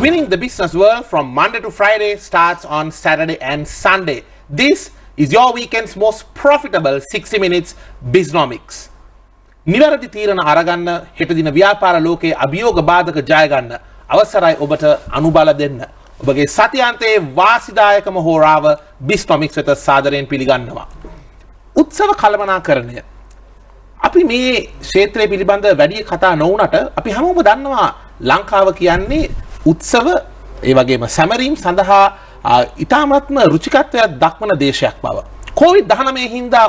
Winning the business world from Monday to Friday starts on Saturday and Sunday. This is your weekend's most profitable 60 minutes Bisnomics. නිවැරදි තීරණ අරගන්න හෙට දින ව්‍යාපාර ලෝකයේ අභියෝග බාධක ජය ගන්න අවසරයි ඔබට අනුබල දෙන්න. ඔබගේ සතියාන්තයේ වාසිදායකම හෝරාව Bisnomics වෙත සාදරයෙන් පිළිගන්නවා. උත්සව කළමනාකරණය. අපි මේ ක්ෂේත්‍රය පිළිබඳ වැඩි කතා නොවුනට අපි හැමෝම දන්නවා ලංකාව කියන්නේ උත්සව ඒ වගේම සැමරීම් සඳහා ඉතාමත්ම රුචිකත්වයක් දක්වන දේශයක් බව. COVID-19 හින්දා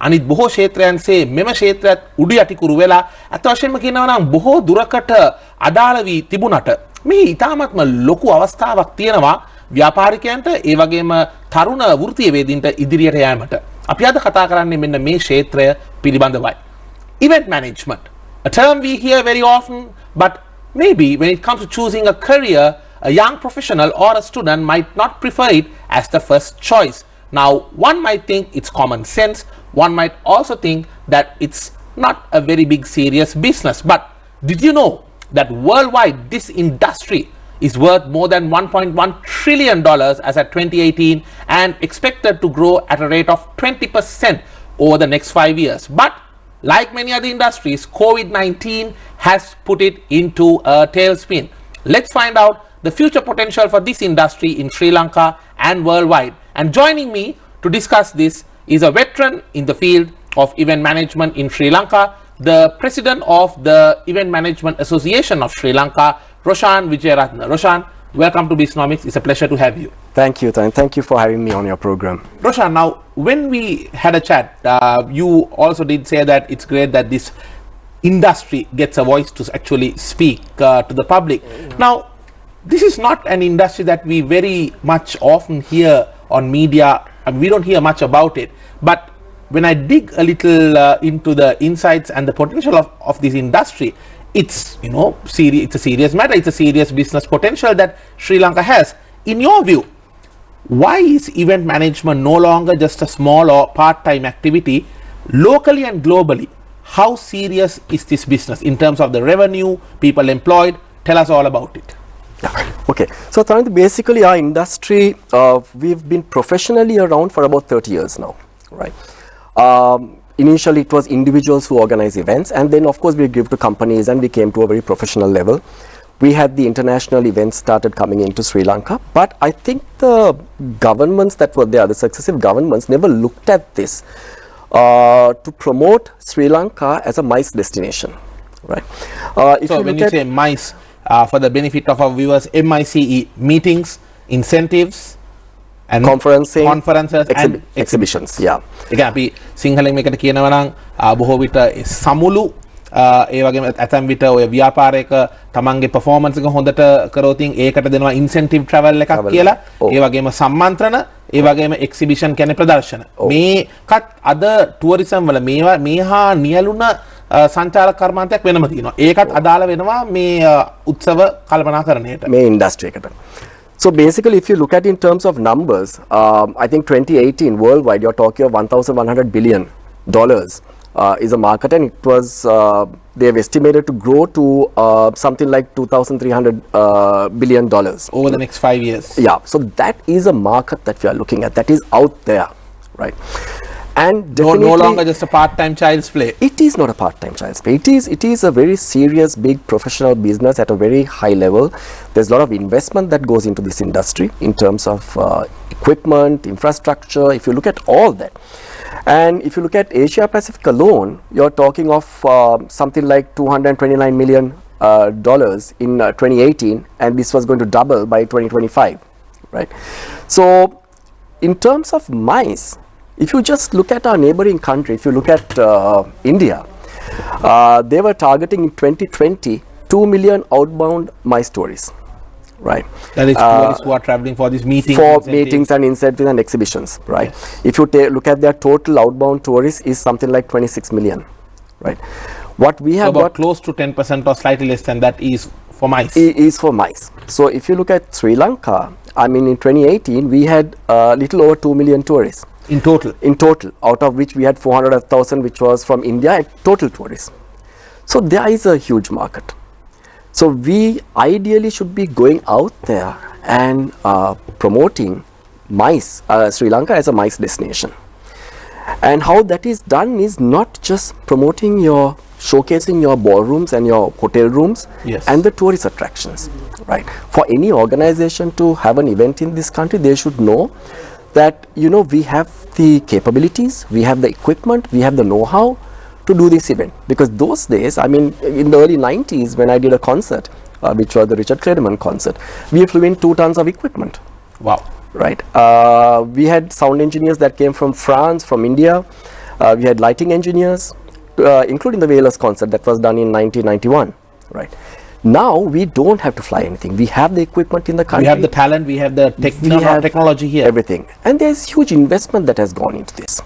අනිත් බොහෝ ක්ෂේත්‍රයන්සේ මෙම ක්ෂේත්‍රයත් උඩු යටිකුරු වෙලා අත් වශයෙන්ම කියනවා නම් බොහෝ දුරකට අදාළ වී තිබුණට මේ ඉතාමත්ම ලොකු අවස්ථාවක් තියෙනවා ව්‍යාපාරිකයන්ට ඒ වගේම තරුණ වෘත්තීයවේදීන්ට ඉදිරියට යෑමට. අපි අද කතා කරන්නේ මෙන්න මේ ක්ෂේත්‍රය පිළිබඳවයි. Event management, a term we hear very often, but maybe when it comes to choosing a career, a young professional or a student might not prefer it as the first choice. Now, one might think it's common sense, one might also think that it's not a very big serious business. But did you know that worldwide this industry is worth more than $1.1 trillion as at 2018 and expected to grow at a rate of 20% over the next 5 years. But like many other industries, COVID-19 has put it into a tailspin. Let's find out the future potential for this industry in Sri Lanka and worldwide. And joining me to discuss this is a veteran in the field of event management in Sri Lanka, the president of the Event Management Association of Sri Lanka, Roshan Vijayaratna. Roshan, welcome to Bisnomics. It's a pleasure to have you. Thank you, Tan. Thank you for having me on your program. Roshan, now when we had a chat, you also did say that it's great that this industry gets a voice to actually speak to the public. Now, this is not an industry that we very much often hear on media. We don't hear much about it. But when I dig a little into the insights and the potential of this industry, it's it's a serious matter. It's a serious business potential that Sri Lanka has. In your view, why is event management no longer just a small or part-time activity locally and globally? How serious is this business in terms of the revenue, people employed? Tell us all about it. Okay, so Tan, basically our industry, we've been professionally around for about 30 years now, right? Initially it was individuals who organize events, and then of course we give to companies, and we came to a very professional level. We had the international events started coming into Sri Lanka, but I think the governments that were there, the successive governments, never looked at this to promote Sri Lanka as a MICE destination, right? So when you say MICE, for the benefit of our viewers, MICE, meetings, incentives, and conferences and exhibitions. Yeah. ඒක අපි සිංහලෙන් මේකට කියනවා නම් බොහෝ විට සමුළු ඒ වගේම ඇතැම් විට ඔය ව්‍යාපාරයක තමන්ගේ performance එක හොඳට කරොත් ඒකට දෙනවා incentive travel එකක් කියලා. ඒ වගේම සම්මන්ත්‍රණ, ඒ වගේම exhibition කියන්නේ ප්‍රදර්ශන. මේකත් අද tourism වල මේහා නියලුණ සංචාරක කර්මාන්තයක් වෙනම තියෙනවා. ඒකත් අදාළ වෙනවා මේ උත්සව කල්පනාකරණයට. මේ industry එකට. So basically, if you look at in terms of numbers, I think 2018 worldwide, you're talking of $1,100 billion is a market, and it was they have estimated to grow to something like $2,300 billion over the next 5 years. Yeah, so that is a market that we are looking at. That is out there, right? And no longer just a part-time child's play. It is not a part-time child's play. It is a very serious, big professional business at a very high level. There's a lot of investment that goes into this industry in terms of equipment, infrastructure. If you look at all that, and if you look at Asia Pacific alone, you're talking of something like $229 million in 2018, and this was going to double by 2025, right? So, in terms of MICE, if you just look at our neighboring country, if you look at India, they were targeting in 2020 2 million outbound MICE tourists, right? That is tourists who are traveling for these meetings. For meetings and incentives and exhibitions, right? Yes. If you look at their total outbound tourists is something like 26 million, right? What we have about close to 10% or slightly less than that is for MICE. Is for MICE. So if you look at Sri Lanka, I mean in 2018 we had a little over 2 million tourists. In total? In total, out of which we had 400,000 which was from India, and total tourists. So there is a huge market. So we ideally should be going out there and promoting MICE, Sri Lanka as a MICE destination. And how that is done is not just showcasing your ballrooms and your hotel rooms Yes. and the tourist attractions, right? For any organization to have an event in this country, they should know that, we have the capabilities, we have the equipment, we have the know-how to do this event. Because those days, in the early 90s, when I did a concert, which was the Richard Clayderman concert, we flew in 2 tons of equipment. Wow. Right. We had sound engineers that came from France, from India. We had lighting engineers, including the Whalers concert that was done in 1991. Right. Now we don't have to fly anything. We have the equipment in the country. We have the talent, we have the technology here. Everything. And there's huge investment that has gone into this.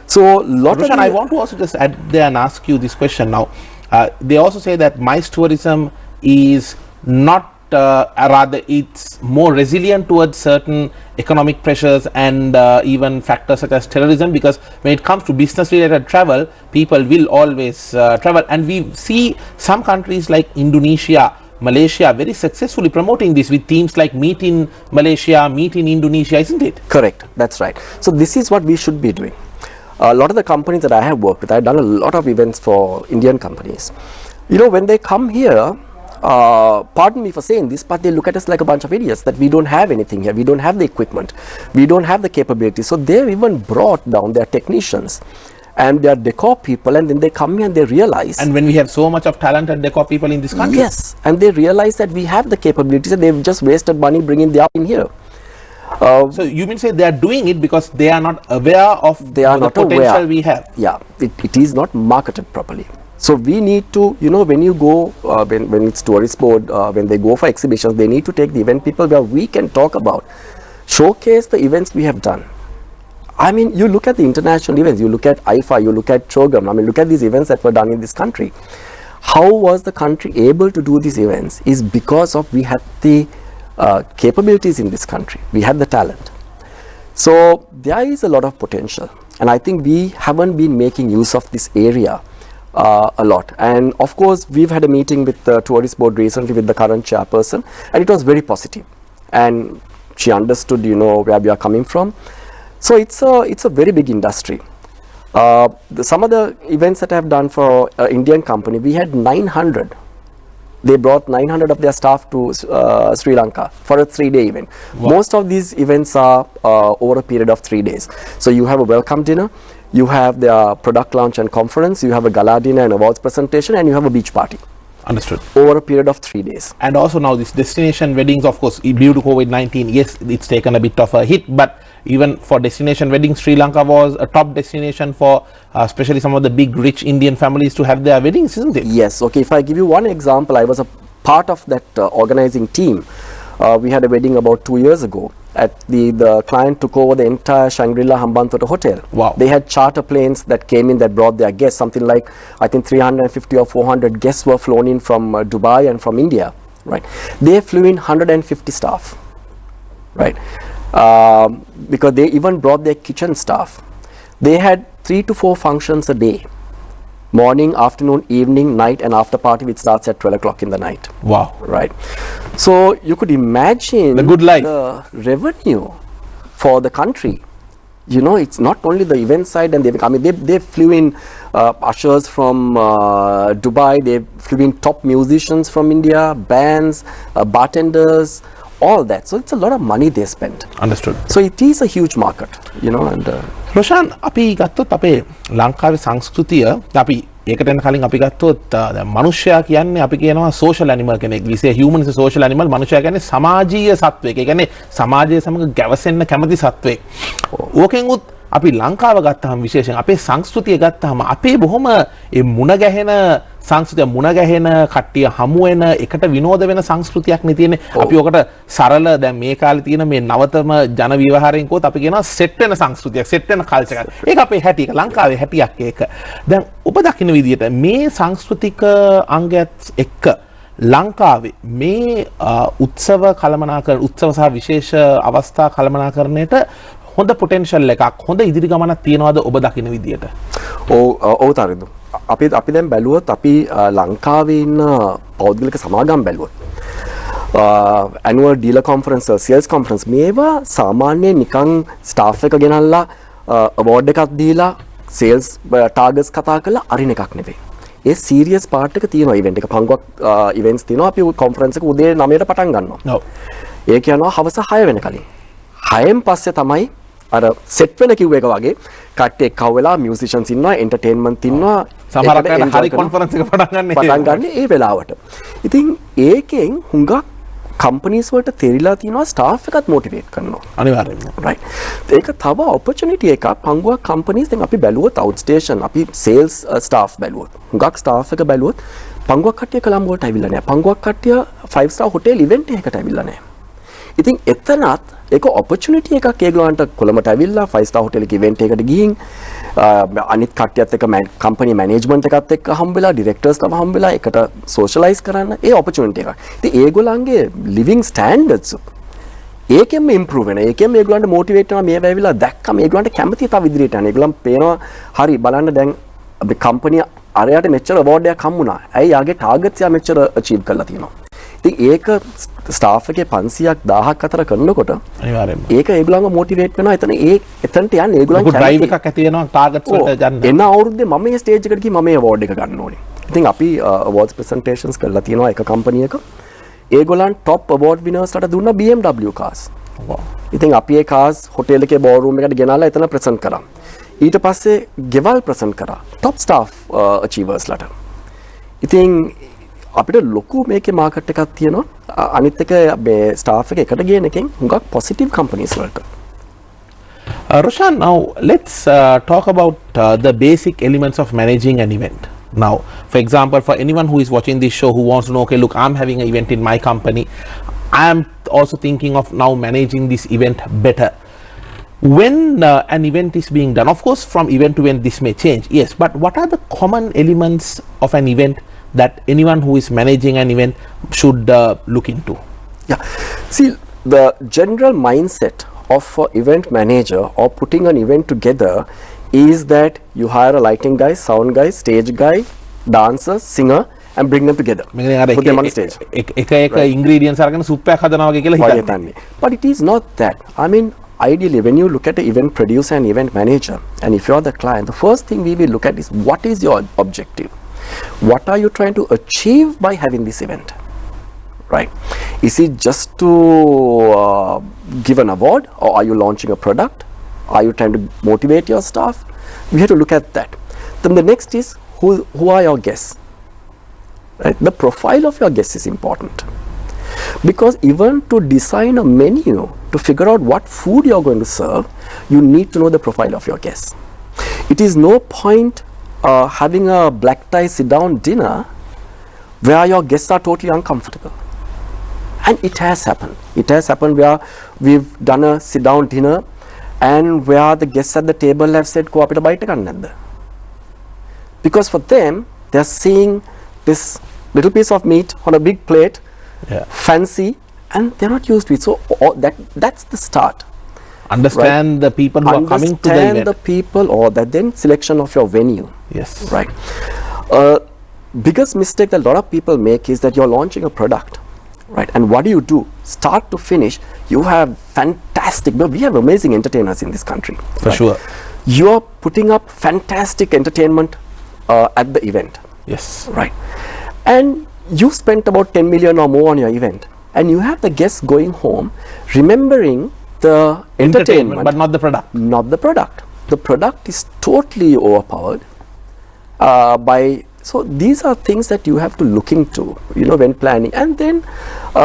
So, Roshan, I want to also just add there and ask you this question now. They also say that MICE tourism is not, rather it's more resilient towards certain economic pressures and even factors such as terrorism, because when it comes to business related travel, people will always travel, and we see some countries like Indonesia, Malaysia very successfully promoting this with themes like Meet in Malaysia, Meet in Indonesia, isn't it? Correct, that's right. So this is what we should be doing. A lot of the companies that I have worked with, I've done a lot of events for Indian companies. When they come here, pardon me for saying this, but they look at us like a bunch of idiots, that we don't have anything here, we don't have the equipment, we don't have the capability. So they've even brought down their technicians and their decor people, and then they come here and they realize. And when we have so much of talented decor people in this country. Yes, and they realize that we have the capabilities, and they've just wasted money bringing them in here. So you mean say they are doing it because they are not aware of the potential we have? Yeah, it is not marketed properly. So we need to, when you go, when it's tourist board, when they go for exhibitions, they need to take the event people where we can talk about, showcase the events we have done. You look at the international events, you look at IFA, you look at Chogam, look at these events that were done in this country. How was the country able to do these events is because of we had the capabilities in this country, we had the talent. So there is a lot of potential, and I think we haven't been making use of this area a lot. And of course, we've had a meeting with the tourist board recently with the current chairperson, and it was very positive, and she understood where we are coming from. So it's a very big industry. Some of the events that I have done for an Indian company, we had 900. They brought 900 of their staff to Sri Lanka for a 3-day event. Wow. Most of these events are over a period of 3 days. So you have a welcome dinner, you have the product launch and conference, you have a gala dinner and awards presentation, and you have a beach party. Understood. Over a period of 3 days. And also now this destination weddings, of course, due to COVID-19, yes, it's taken a bit of a hit, but even for destination weddings, Sri Lanka was a top destination for especially some of the big rich Indian families to have their weddings, isn't it? Yes. Okay, if I give you one example, I was a part of that organizing team. We had a wedding about 2 years ago. At the client took over the entire Shangri-La Hambantota hotel. Wow. They had charter planes that came in that brought their guests, something like I think 350 or 400 guests were flown in from Dubai and from India, right? They flew in 150 staff, right? Because they even brought their kitchen staff. They had 3 to 4 functions a day. Morning, afternoon, evening, night, and after party, which starts at 12 o'clock in the night. Wow. Right. So you could imagine the good life, the revenue for the country. It's not only the event side, and they flew in ushers from Dubai, they flew in top musicians from India, bands, bartenders, all that. So it's a lot of money they spent. Understood. So it is a huge market, and Roshan, අපි ගත්තොත් අපේ ලංකාවේ සංස්කෘතිය අපි ඒකට එන්න කලින් අපි ගත්තොත් දැන් මනුෂ්‍යයා කියන්නේ අපි කියනවා social animal කෙනෙක්. We say human is a social animal. මනුෂ්‍යයා කියන්නේ සමාජීය සත්වෙක්. ඒ කියන්නේ සමාජය සමග ගැවසෙන්න කැමති සත්වෙක්. ඕකෙන් උත් අපි ලංකාව ගත්තාම විශේෂයෙන් අපේ සංස්කෘතිය ගත්තාම අපේ බොහොම ඒ මුණ ගැහෙන සංස්කෘතිය මුණ ගැහෙන කට්ටිය හමු වෙන එකට විනෝද වෙන සංස්කෘතියක් නේ තියෙන්නේ. අපි ඔකට සරල දැන් මේ කාලේ තියෙන මේ නවතම ජන ව්‍යවහාරයෙන් කොත් අපි කියනවා සෙට් වෙන සංස්කෘතියක්, සෙට් වෙන කල්චර් එකක්. ඒක අපේ හැටි එක ලංකාවේ හැටියක් ඒක. දැන් ඔබ දකින්න විදිහට මේ සංස්කෘතික අංගයත් එක්ක ලංකාවේ මේ උත්සව කළමනාකරණ උත්සව සහ විශේෂ අවස්ථා කළමනාකරණයට හොඳ පොටෙන්ෂල් එකක් හොඳ ඉදිරි ගමනක් තියනවාද ඔබ දකින්න විදියට? ඔව් තරිදු. අපි දැන් බැලුවොත් අපි ලංකාවේ ඉන්න පෞද්ගලික සමාගම් බැලුවොත් annual dealer conference, sales conference මේවා සාමාන්‍යයෙන් නිකන් staff එක ගෙනල්ලා award එකක් දීලා sales targets කතා කරලා අරින එකක් නෙවෙයි. ඒ serious part එක තියෙනවා event එක. පංගුවක් events තියෙනවා. අපි conference එක උදේ 9ට පටන් ගන්නවා. ඔව්. ඒක යනවා හවස 6 වෙනකලින්. 6න් පස්සේ තමයි අර set වෙන කිව්ව එක වගේ කට්ටිය එක්කව වෙලා musicians ඉන්නවා, entertainment ඉන්නවා. සමහරක් අය හරි conference එක පටන් ගන්න ඒ වෙලාවට. ඉතින් ඒකෙන් හුඟක් companies වලට තේරිලා තියෙනවා staff එකත් motivate කරනවා. අනිවාර්යයෙන්ම. right. ඒක තව opportunity එකක් පංගුවක් companies දැන් අපි බැලුවොත් outstation අපි sales staff බැලුවොත් හුඟක් staff එක බැලුවොත් පංගුවක් කට්ටිය කොළඹ වලට ඇවිල්ලා නැහැ. පංගුවක් කට්ටිය 5 star hotel event එකකට ඇවිල්ලා නැහැ. ඉතින් එතනත් ඒක opportunity එකක් ඒගොල්ලන්ට කොළඹට ඇවිල්ලා 5 star hotel එක event එකකට ගිහින් අනිත් කට්ටියත් එක්ක company management එකත් එක්ක හම්බ වෙලා directors ලා හම්බ වෙලා එකට socialize කරන්න ඒ opportunity එකක්. ඉතින් ඒගොල්ලන්ගේ living standards ඒකෙන්ම improve වෙනවා. ඒකෙන්ම ඒගොල්ලන්ට motivate වෙනවා මේව ඇවිල්ලා දැක්කම ඒගොල්ලන්ට කැමති තව ඉදිරියට යන්න. ඒගොල්ලන් පේනවා හරි බලන්න දැන් අපි company අරයට මෙච්චර award එකක් හම්බුණා. ඇයි යාගේ targets යා මෙච්චර achieve කරලා තියෙනවා. ඉතින් ඒක ස්ටාෆ් එකේ 500ක් 1000ක් අතර කරනකොට අනිවාර්යයෙන්ම ඒක ඒගොල්ලන්ව මොටිවේට් වෙනවා. එතනට යන්න ඒගොල්ලන් ඩ්‍රයිව් එකක් ඇති වෙනවා ටාගට්ස් වලට යන්න. එන අවුරුද්දේ මම මේ ස්ටේජ් එකට ගිහින් මම මේ award එක ගන්න ඕනේ. ඉතින් අපි awards presentations කරලා තියෙනවා එක company එක. ඒගොල්ලන් top award winners ලාට දුන්නා BMW cars. ඉතින් අපි ඒ cars hotel එකේ ballroom එකට ගෙනල්ලා එතන present කරා. ඊට පස්සේ ගෙවල් present කරා top staff achievers ලාට. ඉතින් අපිට ලොකු මේකේ මාකට් එකක් තියෙනවා. අනිත් එක මේ ස්ටාෆ් එක එකට ගේන එකෙන් හුඟක් positive companies වලට. Roshan, now let's talk about the basic elements of managing an event. Now, for example, for anyone who is watching this show who wants to know, okay, look, I'm having an event in my company. I am also thinking of now managing this event better. When an event is being done, of course, from event to event, this may change. Yes, but what are the common elements of an event that anyone who is managing an event should look into? Yeah, see, the general mindset of an event manager or putting an event together is that you hire a lighting guy, sound guy, stage guy, dancer, singer and bring them together. Put them on stage. Ingredients අරගෙන soup එකක් හදනවා වගේ කියලා හිතන්නේ. But it is not that. I mean, ideally, when you look at an event producer and event manager, and if you are the client, the first thing we will look at is what is your objective? What are you trying to achieve by having this event? Right? Is it just to give an award, or are you launching a product? Are you trying to motivate your staff? We have to look at that. Then the next is who are your guests? Right? The profile of your guests is important, because even to design a menu, to figure out what food you are going to serve, you need to know the profile of your guests. It is no point having a black tie sit down dinner where your guests are totally uncomfortable. And it has happened. It has happened where we've done a sit down dinner and where the guests at the table have said, "Ko apita bite ganna nadda?" Because for them, they're seeing this little piece of meat on a big plate, fancy, and they're not used to it. So that's the start. Understand the people who are coming to the event. Understand the people, or that then selection of your venue. Yes. Right. Biggest mistake that a lot of people make is that you're launching a product, right? And what do? Start to finish, you have fantastic, but we have amazing entertainers in this country. For sure. You're putting up fantastic entertainment at the event. Yes. Right. And you spent about 10 million or more on your event, and you have the guests going home remembering the entertainment, but not the product. Not the product. The product is totally overpowered so these are things that you have to look into, when planning. And then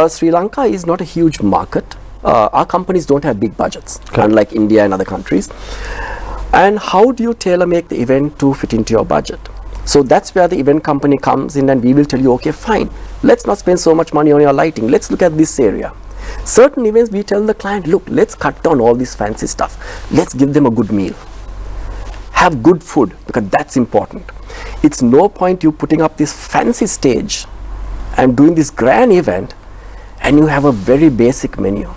Sri Lanka is not a huge market. Our companies don't have big budgets, unlike India and other countries. And how do you tailor make the event to fit into your budget? So that's where the event company comes in, and we will tell you, okay, fine, let's not spend so much money on your lighting. Let's look at this area. Certain events, we tell the client, look, let's cut down all this fancy stuff. Let's give them a good meal. Have good food, because that's important. It's no point you putting up this fancy stage and doing this grand event and you have a very basic menu.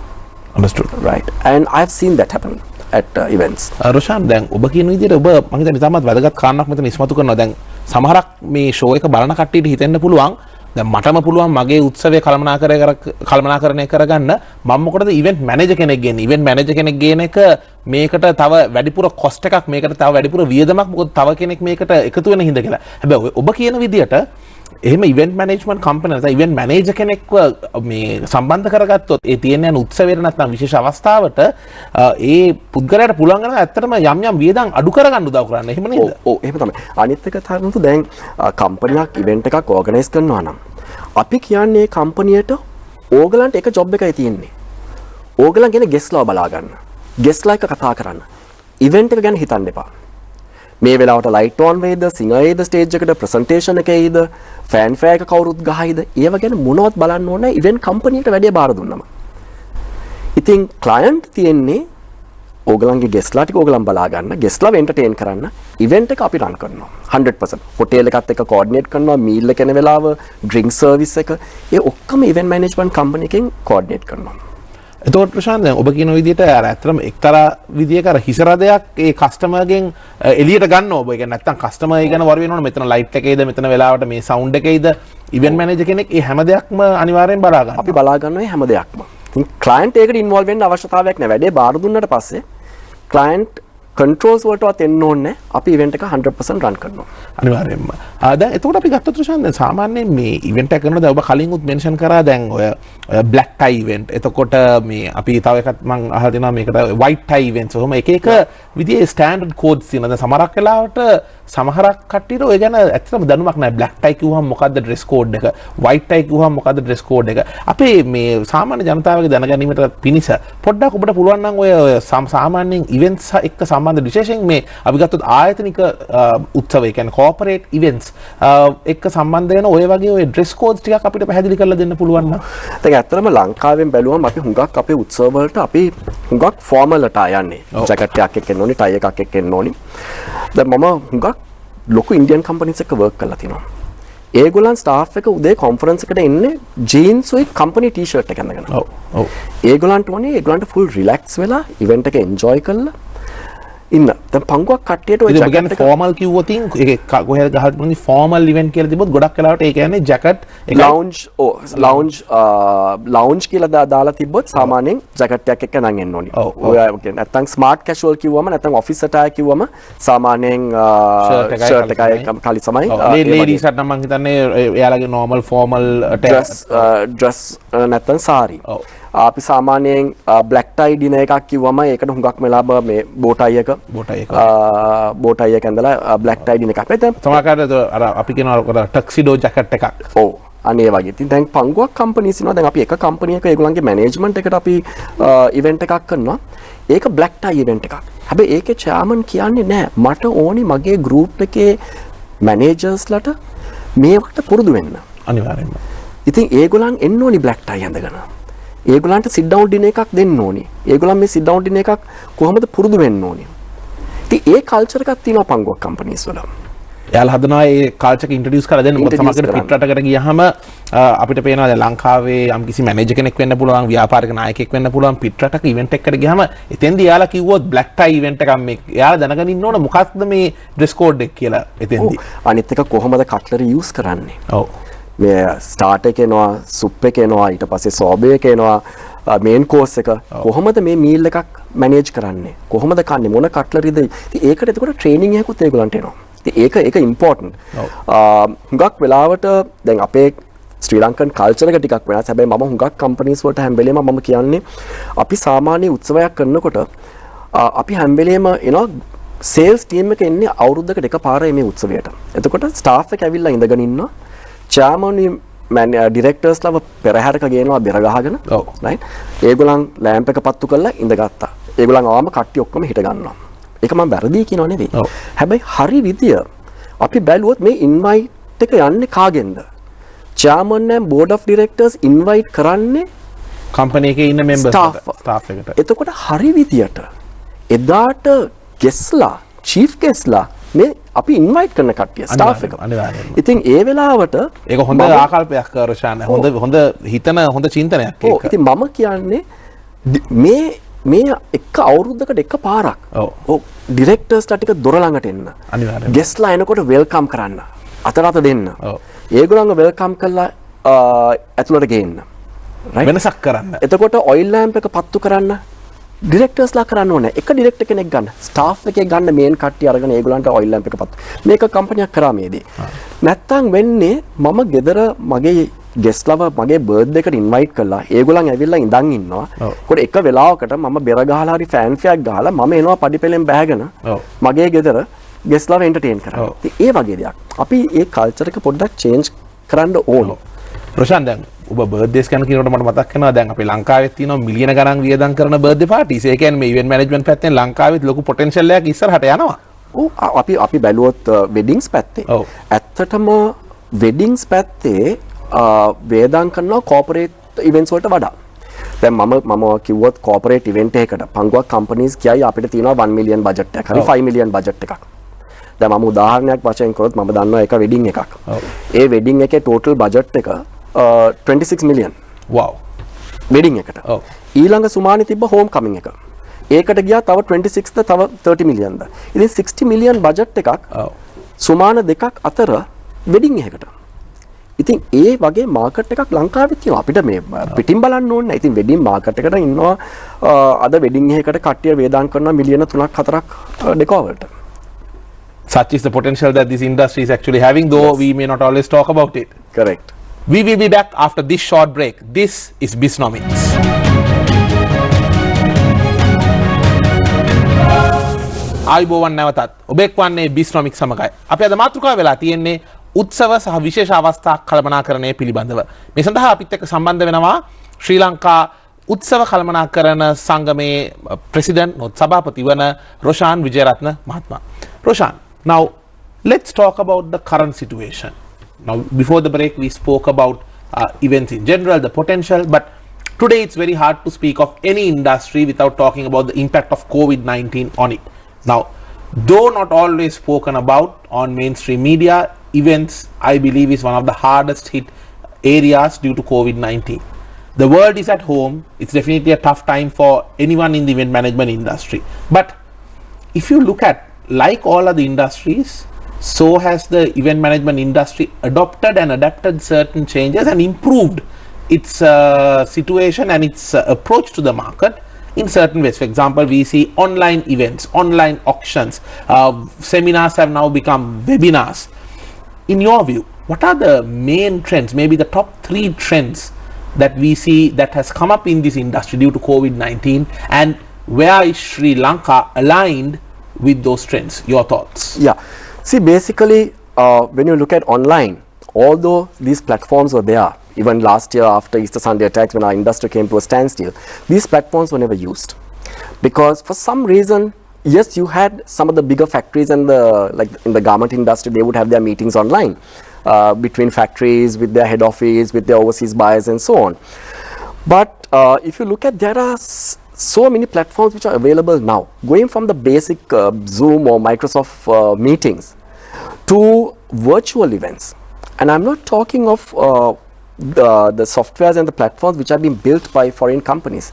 Understood. Right. And I've seen that happen. at events. Roshan දැන් ඔබ කියන විදිහට ඔබ මම හිතන්නේ තාමත් වැදගත් කාරණාවක් මෙතන ඉස්මතු කරනවා. දැන් සමහරක් මේ ෂෝ එක බලන කට්ටියට හිතෙන්න පුළුවන් දැන් මටම පුළුවන් මගේ උත්සවය කළමනාකරණය කරගන්න මම මොකටද ඉවෙන්ට් මැනේජර් කෙනෙක් ගේන්නේ. ඉවෙන්ට් මැනේජර් කෙනෙක් ගේන එක මේකට තව වැඩිපුර කොස්ට් එකක්, මේකට තව වැඩිපුර වියදමක්, මොකද තව කෙනෙක් මේකට එකතු වෙන හින්දා කියලා. හැබැයි ඔබ කියන විදිහට එහෙම ඉවෙන්ට් මැනේජ්මන්ට් කම්පැනි නැත්නම් ඉවෙන්ට් මැනේජර් කෙනෙක්ව මේ සම්බන්ධ කරගත්තොත් ඒ තියෙන යන උත්සවයට නැත්නම් විශේෂ අවස්ථාවට ඒ පුද්ගලයාට පුළුවන් වෙනවා ඇත්තටම යම් යම් වියදම් අඩු කරගන්න උදව් කරන්න. එහෙම නේද? ඔව් එහෙම තමයි. අනිත් එක තමයි දැන් කම්පැනියක් ඉවෙන්ට් එකක් ඕගනයිස් කරනවා නම් අපි කියන්නේ කම්පැනියට ඕගලන්ට එක ජොබ් එකයි තියෙන්නේ. ඕගලන් ගැන ගෙස්ලා බලා ගන්න. ගෙස්ලා එක කතා කරන්න. ඉවෙන්ට් එක ගැන හිතන්න එපා. මේ වෙලාවට ලයිට් ඕන් වේද, සිංගරේද ස්ටේජ් එකට ප්‍රසන්ටේෂන් එකේද, ෆෑන් ෆෙයාර් එක කවුරුත් ගහයිද, ඒව ගැන මොනවත් බලන්න ඕනේ ඉවෙන්ට් කම්පැනියට වැඩේ බාර දුන්නම. ඉතින් ක්ලයන්ට් තියෙන්නේ ඕගලන්ගේ ගෙස්ලා ටික ඕගලන් බලා ගන්න, ගෙස්ලාව එන්ටර්ටේන් කරන්න, ඉවෙන්ට් එක අපි රන් කරනවා 100%. හොටෙල් එකත් එක්ක කෝඩිනේට් කරනවා, මීල් එක එන වෙලාව, ඩ්‍රින්ක් සර්විස් එක, ඒ ඔක්කොම ඉවෙන්ට් මැනේජ්මන්ට් කම්පැනි එකෙන් කෝඩිනේට් කරනවා. එතකොට ප්‍රශාන්ත දැන් ඔබ කියන විදිහට අර ඇත්තටම එක්තරා විදියක අර හිසරදයක් ඒ කස්ටමර්ගෙන් එළියට ගන්න ඔබ. ඒ කියන්නේ නැත්තම් කස්ටමර් ගැන වර වෙනවනේ මෙතන ලයිට් එකේද මෙතන වෙලාවට මේ සවුන්ඩ් එකේද ඉවෙන්ට් මැනේජර් කෙනෙක් ඒ හැම දෙයක්ම අනිවාර්යෙන් බලා ගන්නවා. අපි බලා ගන්නවා මේ හැම දෙයක්ම. ඉතින් ක්ලයන්ට් ඒකට ඉන්වෝල්ව් වෙන්න අවශ්‍යතාවයක් නැහැ. වැඩේ බාර දුන්නාට පස්සේ ක්ලයන්ට් කන්ට්‍රෝල්ස් වලටවත් එන්න ඕනේ. අපි ඉවෙන්ට් එක 100% රන් කරනවා. අනිවාර්යෙන්ම. දැන් එතකොට අපි ගත්තොත් ප්‍රශාන්ත දැන් සාමාන්‍යයෙන් මේ ඉවෙන්ට් එක කරනවා දැන් ඔබ කලින් උත් මෙන්ෂන් කරා දැන් ඔය බ්ලැක් ටයි ඉවෙන්ට්. එතකොට මේ අපි තව එකක් මම අහලා දෙනවා මේකට වයිට් ටයි ඉවෙන්ට්ස්. ඔහොම එක එක විදිහේ ස්ටෑන්ඩඩ් කෝඩ්ස් තියෙනවා. දැන් සමහරක් වෙලාවට සමහරක් කට්ටියට ඔය ගැන ඇත්තටම දැනුමක් නැහැ. බ්ලැක් ටයි කිව්වම මොකද්ද ඩ්‍රෙස් කෝඩ් එක? වයිට් ටයි කිව්වම මොකද්ද ඩ්‍රෙස් කෝඩ් එක? අපේ මේ සාමාන්‍ය ජනතාවගේ දැනගැනීමට පිණිස පොඩ්ඩක් ඔබට පුළුවන් නම් ඔය සාමාන්‍යයෙන් ඉවෙන්ට්ස් එක්ක සම්බන්ධ විශේෂයෙන් මේ අපි ගත්තොත් ආයතනික උත්සවය කියන්නේ කෝපරේට් ඉවෙන්ට්ස් එක්ක සම්බන්ධ වෙන ඔය වගේ ඔය ඩ්‍රෙස් කෝඩ්ස් ටිකක් අපිට පැහැදිලි කරලා දෙන්න පුළුවන් නම්. දැන් ඇත්තටම ලංකාවෙන් බැලුවම අපි හුඟක් අපේ උත්සව වලට අපි හුඟක් ෆෝමල් ට යන්නේ. ජැකට් එකක් එක්ක එන්න ඕනි, ටයි එකක් එක්ක එන්න ඕනි. දැන් මම හුඟක් ලොකු ඉන්දියන් කම්පැනිස් එක්ක වර්ක් කරලා තිනවා. ඒගොල්ලන් ස්ටාෆ් එක උදේ කොන්ෆරන්ස් එකට එන්නේ ජීන්ස් උයි කම්පැනි ටී-ෂර්ට් එක අඳගෙන. ඔව්. ඒගොල්ලන්ට ඕනේ ඒගොල්ලන්ට ෆුල් රිලැක්ස් වෙලා ඉවෙන්ට් එක එන්ජොයි කරලා ඉන්න. දැන් පංගුවක් කට්ටියට ඔය ජැකට් එක ෆෝමල් කිව්වොත් ඒක කොහෙද ගහලා තියෙන්නේ ෆෝමල් ඉවෙන්ට් කියලා තිබ්බොත් ගොඩක් වෙලාවට ඒ කියන්නේ ජැකට් ලවුන්ජ් කියලා දාලා තිබ්බොත් සාමාන්‍යයෙන් ජැකට් එකක් එක්ක නම් එන්න ඕනි. ඔය කියන්නේ නැත්තම් ස්මාර්ට් කැෂුවල් කිව්වම නැත්තම් ඔෆිස් අටයර් කිව්වම සාමාන්‍යයෙන් ෂර්ට් එකයි කලි සමයි. ලේඩීස්ට නම් මම හිතන්නේ එයාලගේ normal formal dress නැත්තම් සාරි. අපි සාමාන්‍යයෙන් බ්ලැක් ටයි ඩිනර් එකක් කිව්වම ඒකට හුඟක් වෙලාව මේ බෝටයි එක ඇඳලා බ්ලැක් ටයි ඩිනර් එකක්. දැන් සමහරකට අර අපි කියනවා ටක්සිඩෝ ජැකට් එකක්. ඔව්. අනේ වගේ. ඉතින් දැන් පංගුවක් කම්පැනිස් ඉන්නවා. දැන් අපි එක කම්පැනි එකක ඒගොල්ලන්ගේ මැනේජ්මන්ට් එකට අපි ඉවෙන්ට් එකක් කරනවා. ඒක බ්ලැක් ටයි ඉවෙන්ට් එකක්. හැබැයි ඒකේ චෙයාමන් කියන්නේ නෑ මට ඕනි මගේ ගෲප් එකේ මැනේජර්ස්ලට මේකට පුරුදු වෙන්න. අනිවාර්යයෙන්ම. ඉතින් ඒගොල්ලන් එන්න ඕනි බ්ලැක් ටයි ඇඳගෙන. ඒගොල්ලන්ට සිට් ඩවුන් ඩිනර් එකක් දෙන්න ඕනි. ඒගොල්ලන් මේ සිට් ඩවුන් ඩිනර් එකක් කොහොමද පුරුදු වෙන්න ඕනි. ඉතින් ඒ කල්චර් එකක් තියෙනවා පංගුවක් කම්පැනිස් වල. එයාලා හදනවා ඒ කල්චර් එක ඉන්ට්‍රොඩියුස් කරලා දෙන්න. මොකද සමහරකට පිට රටකට ගියාම අපිට පේනවා දැන් ලංකාවේ යම්කිසි මැනේජර් කෙනෙක් වෙන්න පුළුවන්, ව්‍යාපාරික නායකයෙක් වෙන්න පුළුවන්. පිට රටක ඉවෙන්ට් එකකට ගියාම එතෙන්දී එයාලා කිව්වොත් බ්ලැක් ටයි ඉවෙන්ට් එකක් මේ එයාලා දැනගෙන ඉන්න ඕන මොකක්ද මේ ඩ්‍රෙස් කෝඩ් එක කියලා එතෙන්දී. අනිත් එක කොහොමද කට්ලරි යූස් කරන්නේ. ඔව්. මේ ස්ටාර්ට් එක එනවා, සුප් එක එනවා, ඊට පස්සේ සෝබේ එක එනවා, මේන් කෝස් එක කොහොමද මේ මීල් එකක් මැනේජ් කරන්නේ, කොහොමද කන්නේ, මොන කට්ලරිද. ඉතින් ඒකට එතකොට ට්‍රේනින් එකකුත් ඒගොල්ලන්ට එනවා. ඉතින් ඒක ඉම්පෝටන්ට්. හුඟක් වෙලාවට දැන් අපේ ශ්‍රී ලංකන් කල්චර් එක ටිකක් වෙනස්. හැබැයි මම හුඟක් කම්පැනිස් වලට හැම වෙලේම මම කියන්නේ අපි සාමාන්‍ය උත්සවයක් කරනකොට අපි හැම වෙලේම එනවා සේල්ස් ටීම් එක එන්නේ අවුරුද්දකට එකපාරයි මේ උත්සවයට. එතකොට ස්ටාෆ් එක ඇවිල්ලා ඉඳගෙන ඉන්නවා. චෑමන් ඩිරෙක්ටර්ස්ලව පෙරහැරක ගේනවා බෙර ගහගෙන. රයිට්. ඒගොල්ලන් ලෑම්ප් එක පත්තු කරලා ඉඳගත්තා. ඒගොල්ලන් ආවම කට්ටිය ඔක්කොම හිට ගන්නවා. ඒක මම වැරදි කියනව නෙවෙයි. හැබැයි හරි විදිය අපි බැලුවොත් මේ ඉන්වයිට් එක යන්නේ කාගෙන්ද? Chairman and board of directors invite කරන්නේ කම්පැනි එකේ ඉන්න මෙම්බර්ස් ස්ටාෆ් එකට. එතකොට හරි විදියට එදාට ගෙස්ලා චීෆ් ගෙස්ලා මේ අපි ඉන්වයිට් කරන කට්ටිය ස්ටාෆ් එක. ඉතින් ඒ වෙලාවට ඒක හොඳ ආකල්පයක් කරොෂාන. හොඳ හිතන හොඳ චින්තනයක් ඒක. ඉතින් මම කියන්නේ මේ මේ එක අවුරුද්දකට එක පාරක් ඔව් ඩිරෙක්ටර්ස්ලා ටික දොර ළඟට එන්න අනිවාර්යයෙන් ගෙස්ලා එනකොට වෙල්කම් කරන්න අතට වෙන්න ඒගොල්ලන්ව වෙල්කම් කරලා ඇතුළට ගේන්න වෙනසක් කරන්න එතකොට ඔයිල් ලෑම්ප් එක පත්තු කරන්න ඩිරෙක්ටර්ස්ලා කරන්න ඕනේ එක ඩිරෙක්ටර් කෙනෙක් ගන්න ස්ටාෆ් එකේ ගන්න මේන් කට්ටිය අරගෙන ඒගොල්ලන්ට ඔයිල් ලෑම්ප් එක පත්තු මේක කම්පැනියක් කරා මේදී නැත්තම් වෙන්නේ මම ගෙදර මගේ ගෙස්ලව මගේ බර්ත්ඩේ එකට ඉන්වයිට් කළා ඒගොල්ලන් ඇවිල්ලා ඉඳන් ඉන්නවා ඒකට එක වෙලාවකට මම බෙර ගහලා හරි ෆෑන් ෆයක් ගහලා මම එනවා පඩිපෙලෙන් බෑගෙන මගේ ගෙදර ගෙස්ලව එන්ටර්ටේන් කරා ඉතින් ඒ වගේ දෙයක් අපි ඒ කල්චර් එක පොඩ්ඩක් චේන්ජ් කරන්න ඕන රොෂාන් දැන් ඔබ බර්ත්ඩේස් ගැන කියනකොට මට මතක් වෙනවා දැන් අපේ ලංකාවේ තියෙනවා මිලියන ගණන් වියදම් කරන බර්ත්ඩේ පාටිස් ඒ කියන්නේ මේ ඉවෙන්ට් මැනේජ්මන්ට් පැත්තෙන් ලංකාවේ ලොකු පොටෙන්ෂල් එකක් ඉස්සරහට යනවා ඔව් අපි බැලුවොත් වෙඩින්ග්ස් පැත්තේ ඇත්තටම වෙඩින්ග්ස් පැත්තේ වේදම් කරනවා කෝපරේට් ඉවෙන්ට්ස් වලට වඩා දැන් මම කිව්වොත් කෝපරේට් ඉවෙන්ට් එකකට පංගුවක් කම්පනීස් කියයි අපිට තියෙනවා 1 මිලියන් බජට් එකක් හරි 5 මිලියන් බජට් එකක් දැන් මම උදාහරණයක් වශයෙන් කරොත් මම දන්නවා එක වෙඩින් එකක් ඒ වෙඩින් එකේ ටෝටල් බජට් එක 26 මිලියන් wow වෙඩින් එකට ඊළඟ සුමානේ තිබ්බ හෝම් කමින් එක ඒකට ගියා තව 26ද තව 30 මිලියන්ද ඉතින් 60 මිලියන් බජට් එකක් සුමාන දෙකක් අතර වෙඩින් එකකට ඉතින් ඒ වගේ මාකට් එකක් ලංකාවේ තියෙනවා අපිට මේ පිටින් බලන්න ඕනේ. ඉතින් වෙඩින් මාකට් එකට ඉන්නවා අද වෙඩින් එකකට කට්ටිය වේදම් කරනවා මිලියන 3ක් 4ක් ඩෙකෝ වලට. Such is the potential that this industry is actually having, though we may not always talk about it. Correct. We will be back after this short break. This is Bisnomics. ආයුබෝවන් නැවතත් ඔබෙක් වන්නේ Bisnomics සමගයි. අපි අද මාතෘකාව වෙලා තියෙන්නේ උත්සව සහ විශේෂ අවස්ථා කළමනාකරණය පිළිබඳව. මේ සඳහා අපිත් එක්ක සම්බන්ධ වෙනවා ශ්‍රී ලංකා උත්සව කළමනාකරණ සංගමේ ප්‍රෙසිඩන්ට් සභාපති වන රොෂාන් විජේරත්න මහත්මයා. Roshan, now let's talk about the current situation. Now before the break we spoke about events in general, the potential, but today it's very hard to speak of any industry without talking about the impact of COVID-19 on it. Now, though not always spoken about on mainstream media, events I believe is one of the hardest hit areas due to COVID-19. The world is at home. It's definitely a tough time for anyone in the event management industry. But if you look at, like all other industries, so has the event management industry adopted and adapted certain changes and improved its situation and its approach to the market in certain ways. For example, we see online events, online auctions, seminars have now become webinars. In your view, what are the main trends, maybe the top 3 trends that we see that has come up in this industry due to COVID-19, and where is Sri Lanka aligned with those trends? Your thoughts? Yeah, see, basically when you look at online, although these platforms were there even last year after Easter Sunday attacks, when our industry came to a standstill, these platforms were never used because for some reason, yes, you had some of the bigger factories and like in the garment industry, they would have their meetings online between factories with their head office, with their overseas buyers and so on. But if you look at, there are so many platforms which are available now, going from the basic Zoom or Microsoft meetings to virtual events. And I'm not talking of the softwares and the platforms which have been built by foreign companies.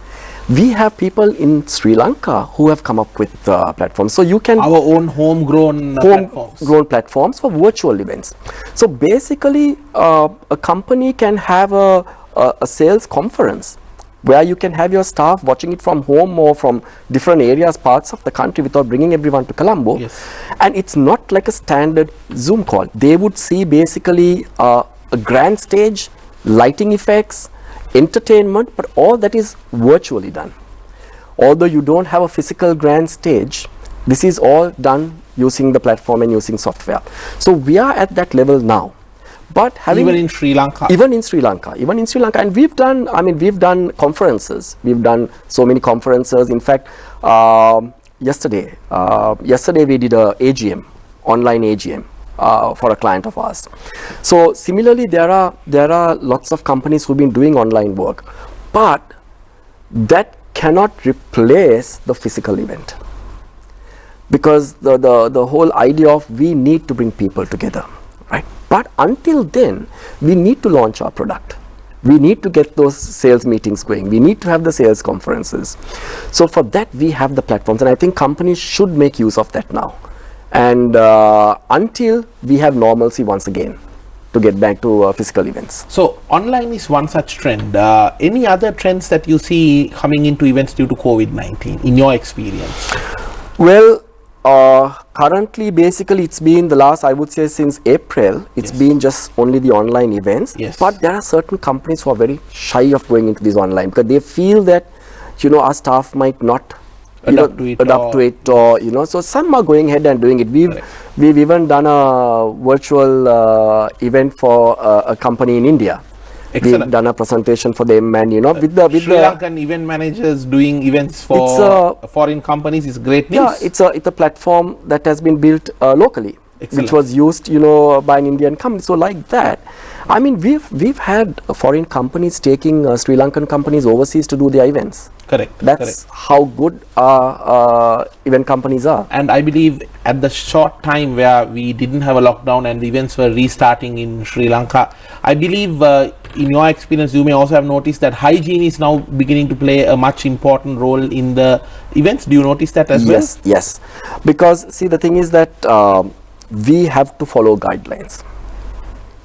We have people in Sri Lanka who have come up with platforms. So you can... Our own homegrown platforms for virtual events. So basically, a company can have a sales conference where you can have your staff watching it from home or from different areas, parts of the country without bringing everyone to Colombo. Yes. And it's not like a standard Zoom call. They would see basically a grand stage, lighting effects, entertainment, but all that is virtually done. Although you don't have a physical grand stage, this is all done using the platform and using software. So we are at that level now. But even in Sri Lanka, and we've done conferences. We've done so many conferences. In fact, yesterday we did a AGM, online AGM for a client of ours. So similarly, there are lots of companies who've been doing online work, but that cannot replace the physical event because the whole idea of we need to bring people together, right? But until then, we need to launch our product. We need to get those sales meetings going. We need to have the sales conferences. So for that, we have the platforms, and I think companies should make use of that now. And until we have normalcy once again to get back to physical events. So online is one such trend. Any other trends that you see coming into events due to COVID-19 in your experience? Well, currently, basically, it's been the last, I would say, since April, it's been just only the online events. Yes. But there are certain companies who are very shy of going into this online because they feel that, you know, our staff might not adapt to it, or, you know, so some are going ahead and doing it. We've even done a virtual event for a company in India. Excellent. We've done a presentation for them, and you know, with the Sri Lankan event managers doing events for foreign companies is great news. Yeah, it's a platform that has been built locally. Excellent. Which was used, you know, by an Indian company. So like that, I mean, we've had foreign companies taking Sri Lankan companies overseas to do their events. Correct. That's how good event companies are. And I believe at the short time where we didn't have a lockdown and the events were restarting in Sri Lanka, I believe in your experience, you may also have noticed that hygiene is now beginning to play a much important role in the events. Do you notice that as well? Yes. Because see, the thing is that we have to follow guidelines.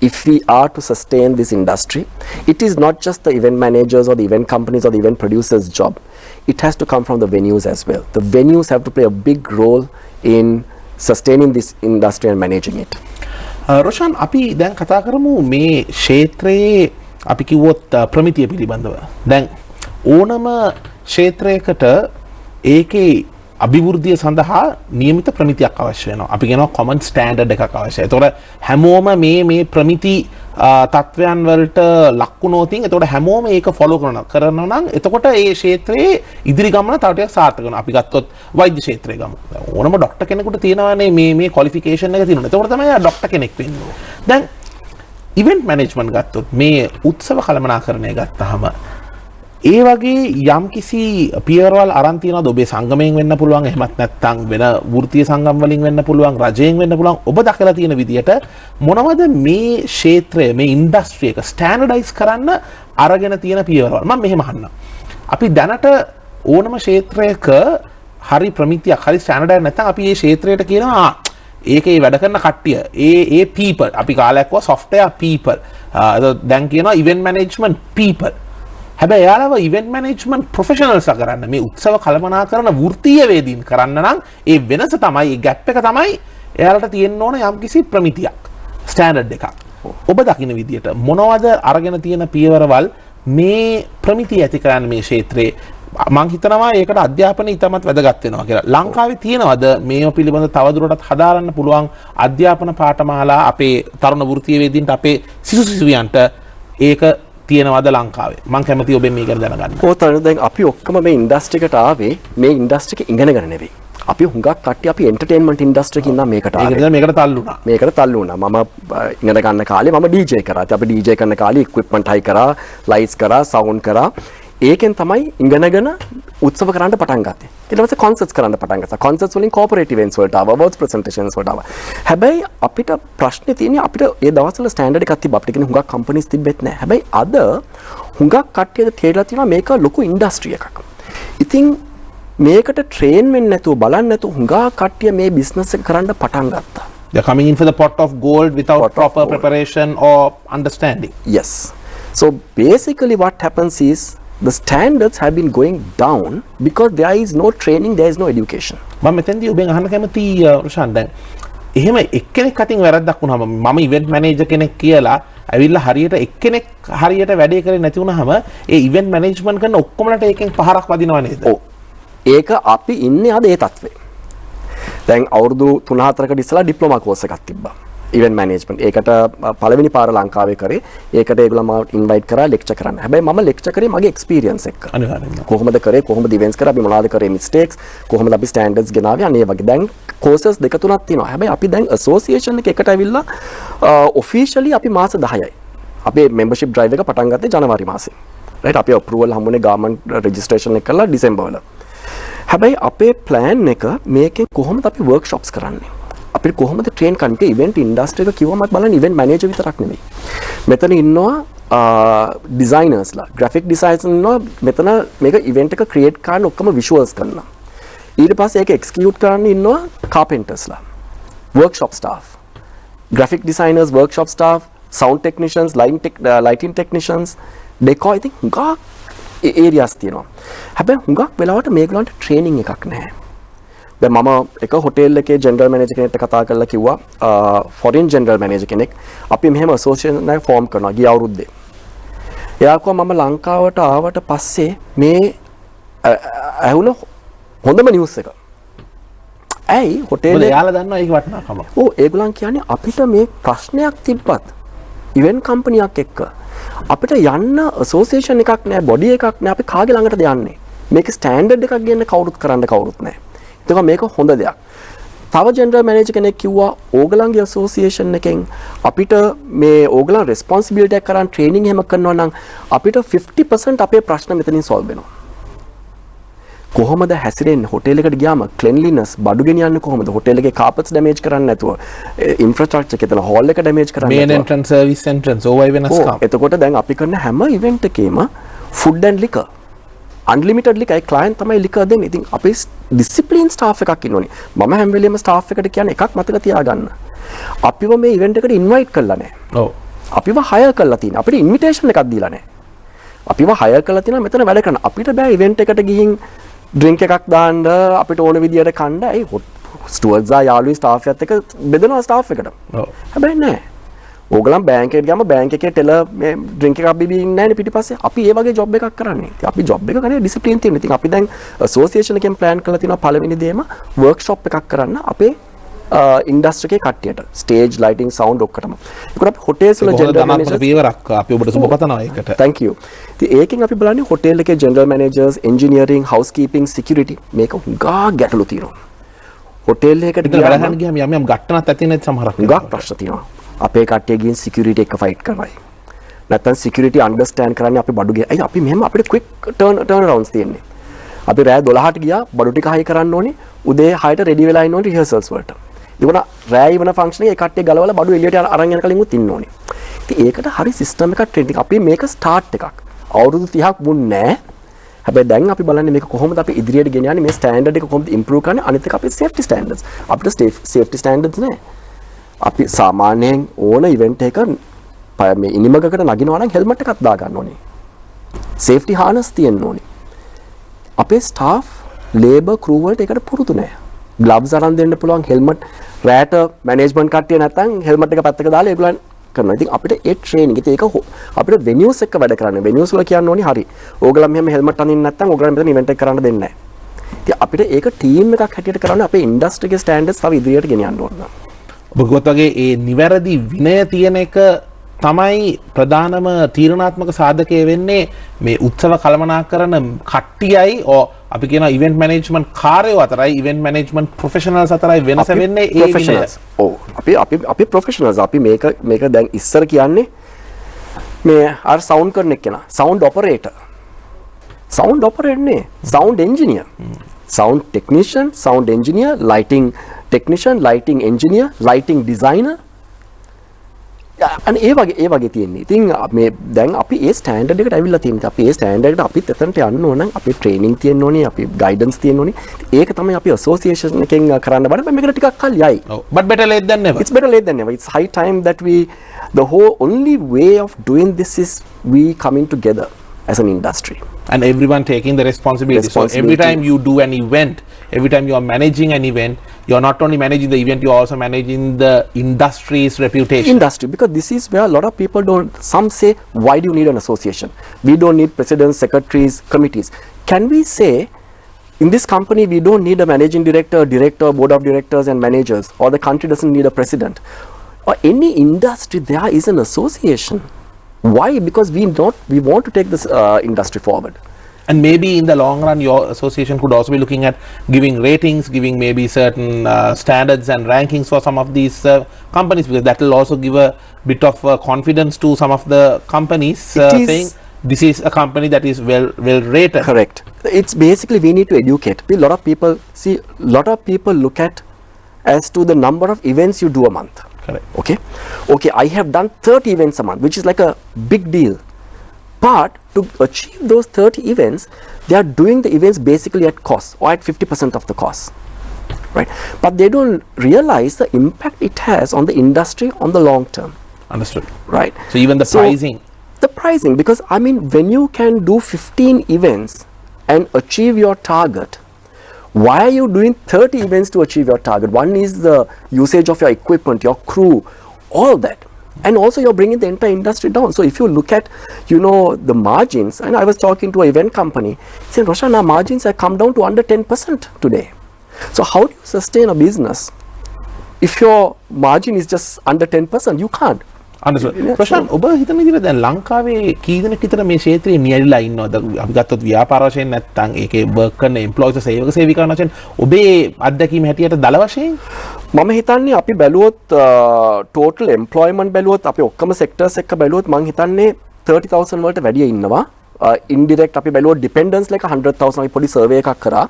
If we are to sustain this industry, it is not just the event managers or the event companies or the event producers' job. It has to come from the venues as well. The venues have to play a big role in sustaining this industry and managing it. Roshan, අපි දැන් කතා කරමු මේ ක්ෂේත්‍රයේ අපි කිව්වොත් ප්‍රමිතිය පිළිබඳව. දැන් ඕනම ක්ෂේත්‍රයකට ඒකේ අභිවෘද්ධිය සඳහා නියමිත ප්‍රමිතියක් අවශ්‍ය වෙනවා. අපි කියනවා common standard එකක් අවශ්‍යයි. ඒතකොට හැමෝම මේ ප්‍රමිති තත්වයන් වලට ලක් වුණොත් එතකොට හැමෝම ඒක ෆලෝ කරනවා නම් එතකොට ඒ ක්ෂේත්‍රයේ ඉදිරි ගමන තව ටිකක් සාර්ථක වෙනවා. අපි ගත්තොත් වෛද්‍ය ක්ෂේත්‍රය ගමු. ඕනම ડોක්ටර් කෙනෙකුට තියෙනවානේ මේ ක්වොලිෆිකේෂන් එක තියෙනවා. එතකොට තමයි ડોක්ටර් කෙනෙක් වෙන්නේ. දැන් ඉවෙන්ට් මැනේජ්මන්ට් ගත්තොත් මේ උත්සව කළමනාකරණය ගත්තාම ඒ වගේ යම් කිසි පියවරවල් අරන් තියනවාද? ඔබේ සංගමයෙන් වෙන්න පුළුවන්, එහෙමත් නැත්නම් වෙන වෘත්තීය සංගම් වලින් වෙන්න පුළුවන්, රජයෙන් වෙන්න පුළුවන්. ඔබ දකලා තියෙන විදියට මොනවද මේ ක්ෂේත්‍රය, මේ ඉන්ඩස්ට්‍රි එක ස්ටෑන්ඩඩයිස් කරන්න අරගෙන තියෙන පියවරවල්? මම මෙහෙම අහන්නම්. අපි දැනට ඕනම ක්ෂේත්‍රයක හරි ප්‍රමිතියක්, හරි ස්ටෑන්ඩඩයිස් නැත්නම් අපි මේ ක්ෂේත්‍රයට කියනවා ඒකේ වැඩ කරන කට්ටිය, ඒ people. අපි කාලයක් වුණා software people. දැන් කියනවා event management people. හැබැයි එයාලව ඉවෙන්ට් මැනේජ්මන්ට් ප්‍රොෆෙෂනල්ස් කරන්න, මේ උත්සව කළමනාකරන වෘත්තීය වේදීන් කරන්න නම් ඒ වෙනස තමයි, ඒ ගැප් එක තමයි එයාලට තියෙන්න ඕන යම්කිසි ප්‍රමිතියක්, ස්ටෑන්ඩඩ් එකක්. ඔබ දකින්න විදියට මොනවද අරගෙන තියෙන පියවරවල් මේ ප්‍රමිතිය ඇති කරන්න මේ ක්ෂේත්‍රයේ? මම හිතනවා ඒකට අධ්‍යාපනය ඉතාමත් වැදගත් වෙනවා කියලා. ලංකාවේ තියෙනවද මේව පිළිබඳ තවදුරටත් හදාරන්න පුළුවන් අධ්‍යාපන පාඨමාලා අපේ තරුණ වෘත්තීය වේදීන්ට, අපේ සිසු සිසුවියන්ට ඒක තියෙනවද ලංකාවේ? මම කැමතියි ඔබෙන් මේක දැනගන්න. තරුණ දැන් අපි ඔක්කොම මේ ඉන්ඩස්ට්‍රි එකට ආවේ මේ ඉන්ඩස්ට්‍රි එක ඉගෙන ගන්න නෙවෙයි. අපි හුඟක් කට්ටිය අපි එන්ටර්ටේන්මන්ට් ඉන්ඩස්ට්‍රි එකකින් නම් මේකට ආවේ. මේකට තල්ලු වුණා. මම ඉගෙන ගන්න කාලේ මම DJ කරා. අපි DJ කරන කාලේ equipment හයි කරා, lights කරා, sound කරා. ඒකෙන් තමයි ඉගෙනගෙන උත්සව කරන්න පටන් ගත්තේ. ඊට පස්සේ concerts කරන්න පටන් ගත්තා. concerts වලින් corporate events වලට ආවා, awards presentations වලට ආවා. හැබැයි අපිට ප්‍රශ්නේ තියෙන්නේ අපිට ඒ දවස්වල ස්ටෑන්ඩඩ් එකක් තිබ්බා. අපිට කියන හුඟක් companies තිබෙත් නැහැ. හැබැයි අද හුඟක් කට්ටියට තේරලා තියෙනවා මේක ලොකු ඉන්ඩස්ට්‍රි එකක්. ඉතින් මේකට ට්‍රේන් වෙන්න නැතුව බලන්න නැතුව හුඟක් කට්ටිය මේ බිස්නස් එක කරන්න පටන් ගත්තා. They're coming in for the pot of gold without proper preparation or understanding. Yes. So basically what happens is the standards have been going down because there is no training, there is no education. මම මෙතෙන්දී ඔබෙන් අහන්න කැමති රොෂාන්, දැන් එහෙම එක්කෙනෙක් අතින් වැරද්දක් වුණාම මම ඉවෙන්ට් මැනේජර් කෙනෙක් කියලා ඇවිල්ලා හරියට එක්කෙනෙක් හරියට වැඩේ කරේ නැති වුණාම ඒ ඉවෙන්ට් මැනේජ්මන්ට් කරන ඔක්කොමලට ඒකෙන් පහරක් වදිනව නේද? ඔව්. ඒක අපි ඉන්නේ අද ඒ තත්ත්වේ. දැන් අවුරුදු 3-4කට ඉස්සලා ඩිප්ලෝමා කෝස් එකක් තිබ්බා. event management. ඒකට පළවෙනි පාර ලංකාවේ කරේ. ඒකට ඒගොල්ලෝ මාව ඉන්වයිට් කරා ලෙක්චර් කරන්න. හැබැයි මම ලෙක්චර් කරේ මගේ එක්ස්පීරියන්ස් එක්ක. අනිවාර්යෙන්ම. කොහොමද කරේ, කොහොමද ඉවෙන්ට්ස් කරා, අපි මොනවද කරේ මිස්ටේක්ස්, කොහොමද අපි ස්ටෑන්ඩඩ්ස් ගෙනාවේ, අනේ වගේ. දැන් කෝසස් දෙක තුනක් තියෙනවා. හැබැයි අපි දැන් ඇසෝසියේෂන් එක එකට ඇවිල්ලා ඔෆිෂියලි අපි මාස 10යි. අපේ membership drive එක පටන් ගත්තේ ජනවාරි මාසේ. right? අපේ approval හම්බුනේ government registration එක කරලා ඩිසෙම්බර් වල. හැබැයි අපේ plan එක මේකේ කොහොමද අපි workshops කරන්නේ? අපිට කොහොමද ට්‍රේන් කරන්නේ? ඉවෙන්ට් ඉන්ඩස්ට්‍රි එක කිව්වම බලන්න ඉවෙන්ට් මැනේජර් විතරක් නෙමෙයි. මෙතන ඉන්නවා designers ලා graphic designers ඉන්නවා මෙතන මේක event එක create කරන්න ඔක්කොම visuals කරනවා ඊට පස්සේ ඒක execute කරන්න ඉන්නවා carpenters ලා workshop staff graphic designers workshop staff sound technicians lighting technicians decor ඉතින් හුඟක් areas තියෙනවා හැබැයි හුඟක් වෙලාවට මේගොල්ලන්ට training එකක් නැහැ දැන් මම එක හොටෙල් එකේ ජෙනරල් මැනේජර් කෙනෙක්ට කතා කරලා කිව්වා ෆොරින් ජෙනරල් මැනේජර් කෙනෙක් අපි මෙහෙම ඇසෝසියේෂන් එකක් ෆෝම් කරනවා ගිය අවුරුද්දේ. එයා කිව්වා මම ලංකාවට ආවට පස්සේ මේ ඇහුණ හොඳම නිවුස් එක. ඇයි හොටෙල් එක එයාලා දන්නවා ඒක වටිනාකම. ඔව් ඒගොල්ලන් කියන්නේ අපිට මේ ප්‍රශ්නයක් තිබ්බත් ඉවෙන්ට් කම්පනියක් එක්ක අපිට යන්න ඇසෝසියේෂන් එකක් නැහැ බොඩි එකක් නැහැ අපි කාගේ ළඟටද යන්නේ. මේක ස්ටෑන්ඩඩ් එකක් ගන්න කවුරුත් නැහැ. ඒක මේක හොඳ දෙයක්. තව ජෙනරල් මැනේජර් කෙනෙක් කිව්වා ඕගලන්ගේ ඇසෝසියේෂන් එකෙන් අපිට මේ ඕගලන් රෙස්පොන්සිබිලිටි එක කරන් ට්‍රේනින් එහෙම කරනවා නම් අපිට 50% අපේ ප්‍රශ්න මෙතනින් සෝල්ව් වෙනවා. කොහොමද හැසිරෙන්නේ හොටෙල් එකට ගියාම ක්ලෙන්ලිනස් බඩු ගෙනියන්නේ කොහොමද හොටෙල් එකේ කාපට්ස් ඩැමේජ් කරන්නේ නැතුව ඉන්ෆ්‍රාස්ට්‍රක්චර් එක එතන හෝල් එක ඩැමේජ් කරන්නේ නැතුව මේන් එන්ට්‍රන්ස් සර්විස් එන්ට්‍රන්ස් ඕවයි වෙනස්කම්. එතකොට දැන් අපි කරන හැම ඉවෙන්ට් එකේම food and liquor unlimited liquor A client තමයි liquor දෙන්නේ. ඉතින් අපේ discipline staff එකක් ඉන්නෝනේ. මම හැම වෙලෙම staff එකට කියන්නේ එකක් මතක තියාගන්න. අපිව මේ event එකට invite කරලා නැහැ. ඔව්. අපිව hire කරලා තියෙනවා. අපිට invitation එකක් දීලා නැහැ. අපිව hire කරලා තියෙනවා මෙතන වැඩ කරන්න. අපිට බෑ event එකට ගිහින් drink එකක් දාන්න අපිට ඕන විදියට කන්න. ඒ stewards ආ යාළුවෝ staff එකත් එක්ක බෙදනවා staff එකට. ඔව්. හැබැයි නෑ. ඕගලන් බැංක් එකට ගියාම බැංක් එකේ ටෙලර් මේ ඩ්‍රින්ක් එකක් බිබී ඉන්නේ නැහැනේ පිටිපස්සේ. අපි ඒ වගේ ජොබ් එකක් කරන්නේ. ඉතින් අපි ජොබ් එක කරන්නේ ඩිසිප්ලින් තියෙන. ඉතින් අපි දැන් ඇසෝසියේෂන් එකෙන් ප්ලෑන් කරලා තියෙනවා පළවෙනි දේම වර්ක්ෂොප් එකක් කරන්න අපේ ඉන්ඩස්ට්‍රි එකේ කට්ටියට. ස්ටේජ් ලයිටින් සවුන්ඩ් ඔක්කොටම. ඒකට අපි හොටෙල්ස් වල ජෙනරල් මැනේජර්ස් පියවරක් අපි ඔබට සුබ පතනවා ඒකට. thank you. ඉතින් ඒකෙන් අපි බලන්නේ හොටෙල් එකේ ජෙනරල් මැනේජර්ස්, එන්ජිනියරින්, හවුස්කීපින්, සිකියුරිටි මේක හුඟා ගැටලු තියෙනවා. හොටෙල් එකකට ගියාම යම් යම් ගැටනක් ඇති නැති සමහරක් හුඟක් ප්‍රශ්න තියෙනවා. අපේ කට්ටිය ගිහින් සිකියුරිටි එක ෆයිට් කරනවායි. නැත්තම් සිකියුරිටි අන්ඩර්ස්ටෑන්ඩ් කරන්නේ අපි බඩු ගේ. අයි අපි මෙහෙම අපිට ක්වික් ටර්න් රවුන්ඩ්ස් තියෙන්නේ. අපි රෑ 12ට ගියා බඩු ටික හයි කරන්න ඕනේ. උදේ 6ට රෙඩි වෙලා ඉන්න ඕනේ රිහර්සල්ස් වලට. ඒකන රෑ ඉවන ෆන්ක්ෂන් එකේ කට්ටිය ගලවලා බඩු එළියට අරන් යන කලින් උත් ඉන්න ඕනේ. ඉතින් ඒකට හරි සිස්ටම් එකක් ට්‍රේනින් අපි මේක ස්ටාර්ට් එකක්. අවුරුදු 30ක් මුන් නෑ. හැබැයි දැන් අපි බලන්නේ මේක කොහොමද අපි ඉදිරියට ගෙනියන්නේ මේ ස්ටෑන්ඩඩ් එක කොහොමද ඉම්ප්‍රූව් කරන්නේ අනිත් එක අපේ සේෆ්ටි ස්ටෑන්ඩඩ්ස්. අපිට සේෆ්ටි ස්ටෑන්ඩඩ්ස් නෑ. අපි සාමාන්‍යයෙන් ඕන ඉවෙන්ට් එක මේ ඉනිමගකට නගිනවා නම් හෙල්මට් එකක් දා ගන්න ඕනේ. සේෆ්ටි හානස් තියෙන්න ඕනේ. අපේ ස්ටාෆ් ලේබර් ක්‍රූ වලට ඒකට පුරුදු නෑ. ග්ලව්ස් අරන් දෙන්න පුළුවන් හෙල්මට් රෑට මැනේජ්මන්ට් කට්ටිය නැත්තම් හෙල්මට් එක පැත්තක දාලා ඒගොල්ලන් කරනවා. ඉතින් අපිට ඒ ට්‍රේනින් ඉතින් ඒක අපිට වෙනියුස් එක්ක වැඩ කරන්න. වෙනියුස් වල කියන්න ඕනේ හරි. ඕගොල්ලන් මෙහෙම හෙල්මට් අනින්න නැත්තම් ඕගොල්ලන් මෙතන ඉවෙන්ට් එක කරන්න දෙන්නේ නැහැ. ඉතින් අපිට ඒක ටීම් එකක් හැටියට කරන්න අපේ ඉන්ඩස්ට්‍රි එකේ ස්ටෑන්ඩඩ්ස් තව ඉදිරියට ගෙනියන්න ඕන. ඔබගොත් වගේ ඒ නිවැරදි විනය තියෙන එක තමයි ප්‍රධානම තීරණාත්මක සාධකය වෙන්නේ මේ උත්සව කළමනාකරන කට්ටියයි අපි කියන ඉවෙන්ට් මැනේජ්මන්ට් කාර්යෝ අතරයි ඉවෙන්ට් මැනේජ්මන්ට් ප්‍රොෆෙෂනල්ස් අතරයි වෙනස වෙන්නේ ඒ විනය. ඔව් අපි ප්‍රොෆෙෂනල්ස් අපි මේක දැන් ඉස්සර කියන්නේ මේ අර සවුන්ඩ් කරන එක්කෙනා සවුන්ඩ් ඔපරේටර් නේ sound engineer sound technician, sound engineer, lighting technician, lighting engineer, lighting designer. ඒ වගේ තියෙන්නේ. ඉතින් මේ දැන් අපි ඒ ස්ටෑන්ඩඩ් එකට අවිල්ලා තියෙනවා. අපි ඒ ස්ටෑන්ඩඩ් එකට අපිත් එතනට යන්න ඕන නම් අපි ට්‍රේනින් තියෙන්න ඕනේ, අපි ගයිඩන්ස් තියෙන්න ඕනේ. ඒක තමයි අපි ඇසෝසියේෂන් එකෙන් කරන්න බඩ මේකට ටිකක් කල් යයි. But better late than never. It's better late than never. It's high time that the whole only way of doing this is we coming together as an industry. And everyone taking the responsibility. So every time you do an event, every time you are managing an event, you are not only managing the event, you are also managing the industry's reputation. Industry, because this is where a lot of people some say, why do you need an association? We don't need presidents, secretaries, committees. Can we say, in this company, we don't need a managing director, board of directors and managers, or the country doesn't need a president? Or any industry, there is an association. Why? Because we want to take this industry forward. And maybe in the long run, your association could also be looking at giving ratings, giving maybe certain standards and rankings for some of these companies, because that will also give a bit of confidence to some of the companies saying this is a company that is well rated. Correct. It's basically we need to educate. A lot of people look at as to the number of events you do a month. Correct. Okay, I have done 30 events a month, which is like a big deal. But to achieve those 30 events, they are doing the events basically at cost or at 50% of the cost. Right? But they don't realize the impact it has on the industry on the long term. Understood. Right? So even the pricing. The pricing, because I mean, when you can do 15 events and achieve your target, why are you doing 30 events to achieve your target? One is the usage of your equipment, your crew, all that. And also you're bringing the entire industry down. So if you look at, the margins, and I was talking to an event company, saying, Roshan, our margins have come down to under 10% today. So how do you sustain a business if your margin is just under 10%? You can't. Understood. ප්‍රශාන්ත් ඔබ හිතන විදිහට දැන් ලංකාවේ කී දෙනෙක් විතර මේ ක්ෂේත්‍රයේ නියැලිලා ඉන්නවද? අපි ගත්තොත් ව්‍යාපාර වශයෙන් නැත්නම් ඒකේ work කරන employees සේවක සේවිකාවන් වශයෙන් ඔබේ අත්දැකීම හැටියට දල වශයෙන් මම හිතන්නේ අපි බැලුවොත් total employment බැලුවොත් අපි ඔක්කොම sectors එක බැලුවොත් මම හිතන්නේ 30,000 වලට වැඩිය ඉන්නවා. Indirect අපි බැලුවොත් dependents like 100,000 අපි පොඩි survey එකක් කරා.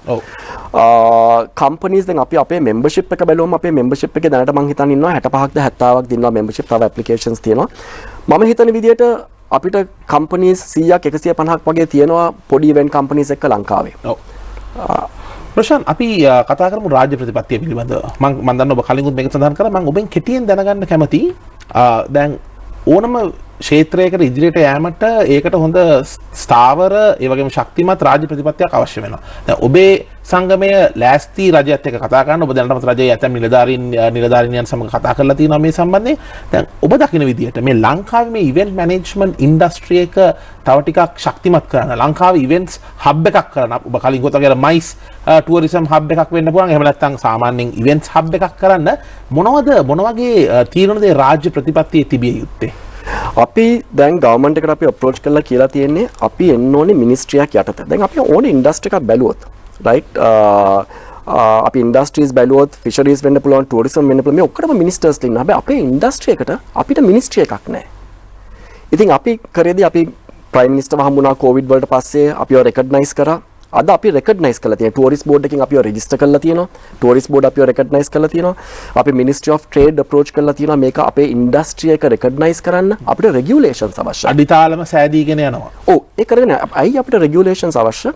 companies දැන් අපි අපේ membership එක බැලුවම අපේ membership එකේ දැනට මම හිතන්නේ ඉන්නවා 65ක්ද 70ක් දිනනවා membership තව applications තියෙනවා. මම හිතන විදිහට අපිට companies 100ක් 150ක් වගේ තියෙනවා පොඩි event companies එක්ක ලංකාවේ. ඔව්. ප්‍රශාන්ත් අපි කතා කරමු රාජ්‍ය ප්‍රතිපත්තිය පිළිබඳව. මම දන්නවා ඔබ කලින්ුත් මේක සඳහන් කරා. මම ඔබෙන් කෙටියෙන් දැනගන්න කැමතියි. දැන් ඕනම ක්ෂේත්‍රයකට ඉදිරියට යෑමට ඒකට හොඳ ස්ථාවර ඒ වගේම ශක්තිමත් රාජ්‍ය ප්‍රතිපත්තියක් අවශ්‍ය වෙනවා. දැන් ඔබේ සංගමය ලෑස්ති රජයත් එක්ක කතා කරන්න ඔබ දැනටමත් රජයේ ඇතැම් නිලධාරීන්යන් සමග කතා කරලා තියෙනවා මේ සම්බන්ධයෙන්. දැන් ඔබ දකින විදිහට මේ ලංකාවේ මේ ඉවෙන්ට් මැනේජ්මන්ට් ඉන්ඩස්ට්‍රි එක තව ටිකක් ශක්තිමත් කරන්න ලංකාවේ ඉවෙන්ට්ස් හබ් එකක් කරන්න ඔබ කලින් ගොත කියලා මයිස් ටුවරිසම් හබ් එකක් වෙන්න පුළුවන්. එහෙම නැත්නම් සාමාන්‍යයෙන් ඉවෙන්ට්ස් හබ් එකක් කරන්න මොන වගේ තීරණද රාජ්‍ය ප්‍රතිපත්තියේ තිබිය යුත්තේ? අපි දැන් ගවර්න්මන්ට් එකට අපි අප්‍රෝච් කරලා කියලා තියෙන්නේ අපි එන්න ඕනේ මිනිස්ට්‍රියක් යටතේ. දැන් අපි ඕනේ ඉන්ඩස්ට්‍රි එකක් බැලුවොත් right අපි ඉන්ඩස්ට්‍රීස් බැලුවොත් ෆිෂරීස් වෙන්න පුළුවන් ටුවරිසම් වෙන්න පුළුවන් මේ ඔක්කොම මිනිස්ටර්ස් ඉන්නවා. හැබැයි අපේ ඉන්ඩස්ට්‍රි එකට අපිට මිනිස්ට්‍රි එකක් නැහැ. ඉතින් අපි කරේදී අපි ප්‍රයිම් මිනිස්ටර්ව හම්බුණා කොවිඩ් වලට පස්සේ අපිව රෙකග්නයිස් කරා. අද අපි රෙකග්නයිස් කරලා තියෙනවා ටුවරිස්ට් බෝඩ් එකකින් අපිව රෙජිස්ටර් කරලා තියෙනවා. ටුවරිස්ට් බෝඩ් අපිව රෙකග්නයිස් කරලා තියෙනවා. අපි මිනිස්ට්‍රි ඔෆ් ට්‍රේඩ් අප්‍රෝච් කරලා තියෙනවා මේක අපේ ඉන්ඩස්ට්‍රි එක රෙකග්නයිස් කරන්න අපිට රෙගියුලේෂන්ස් අවශ්‍යයි. අඩිතාලම සෑදීගෙන යනවා. ඔව් ඒක කරගෙන අයි අපිට රෙගියුලේෂන්ස් අවශ්‍ය.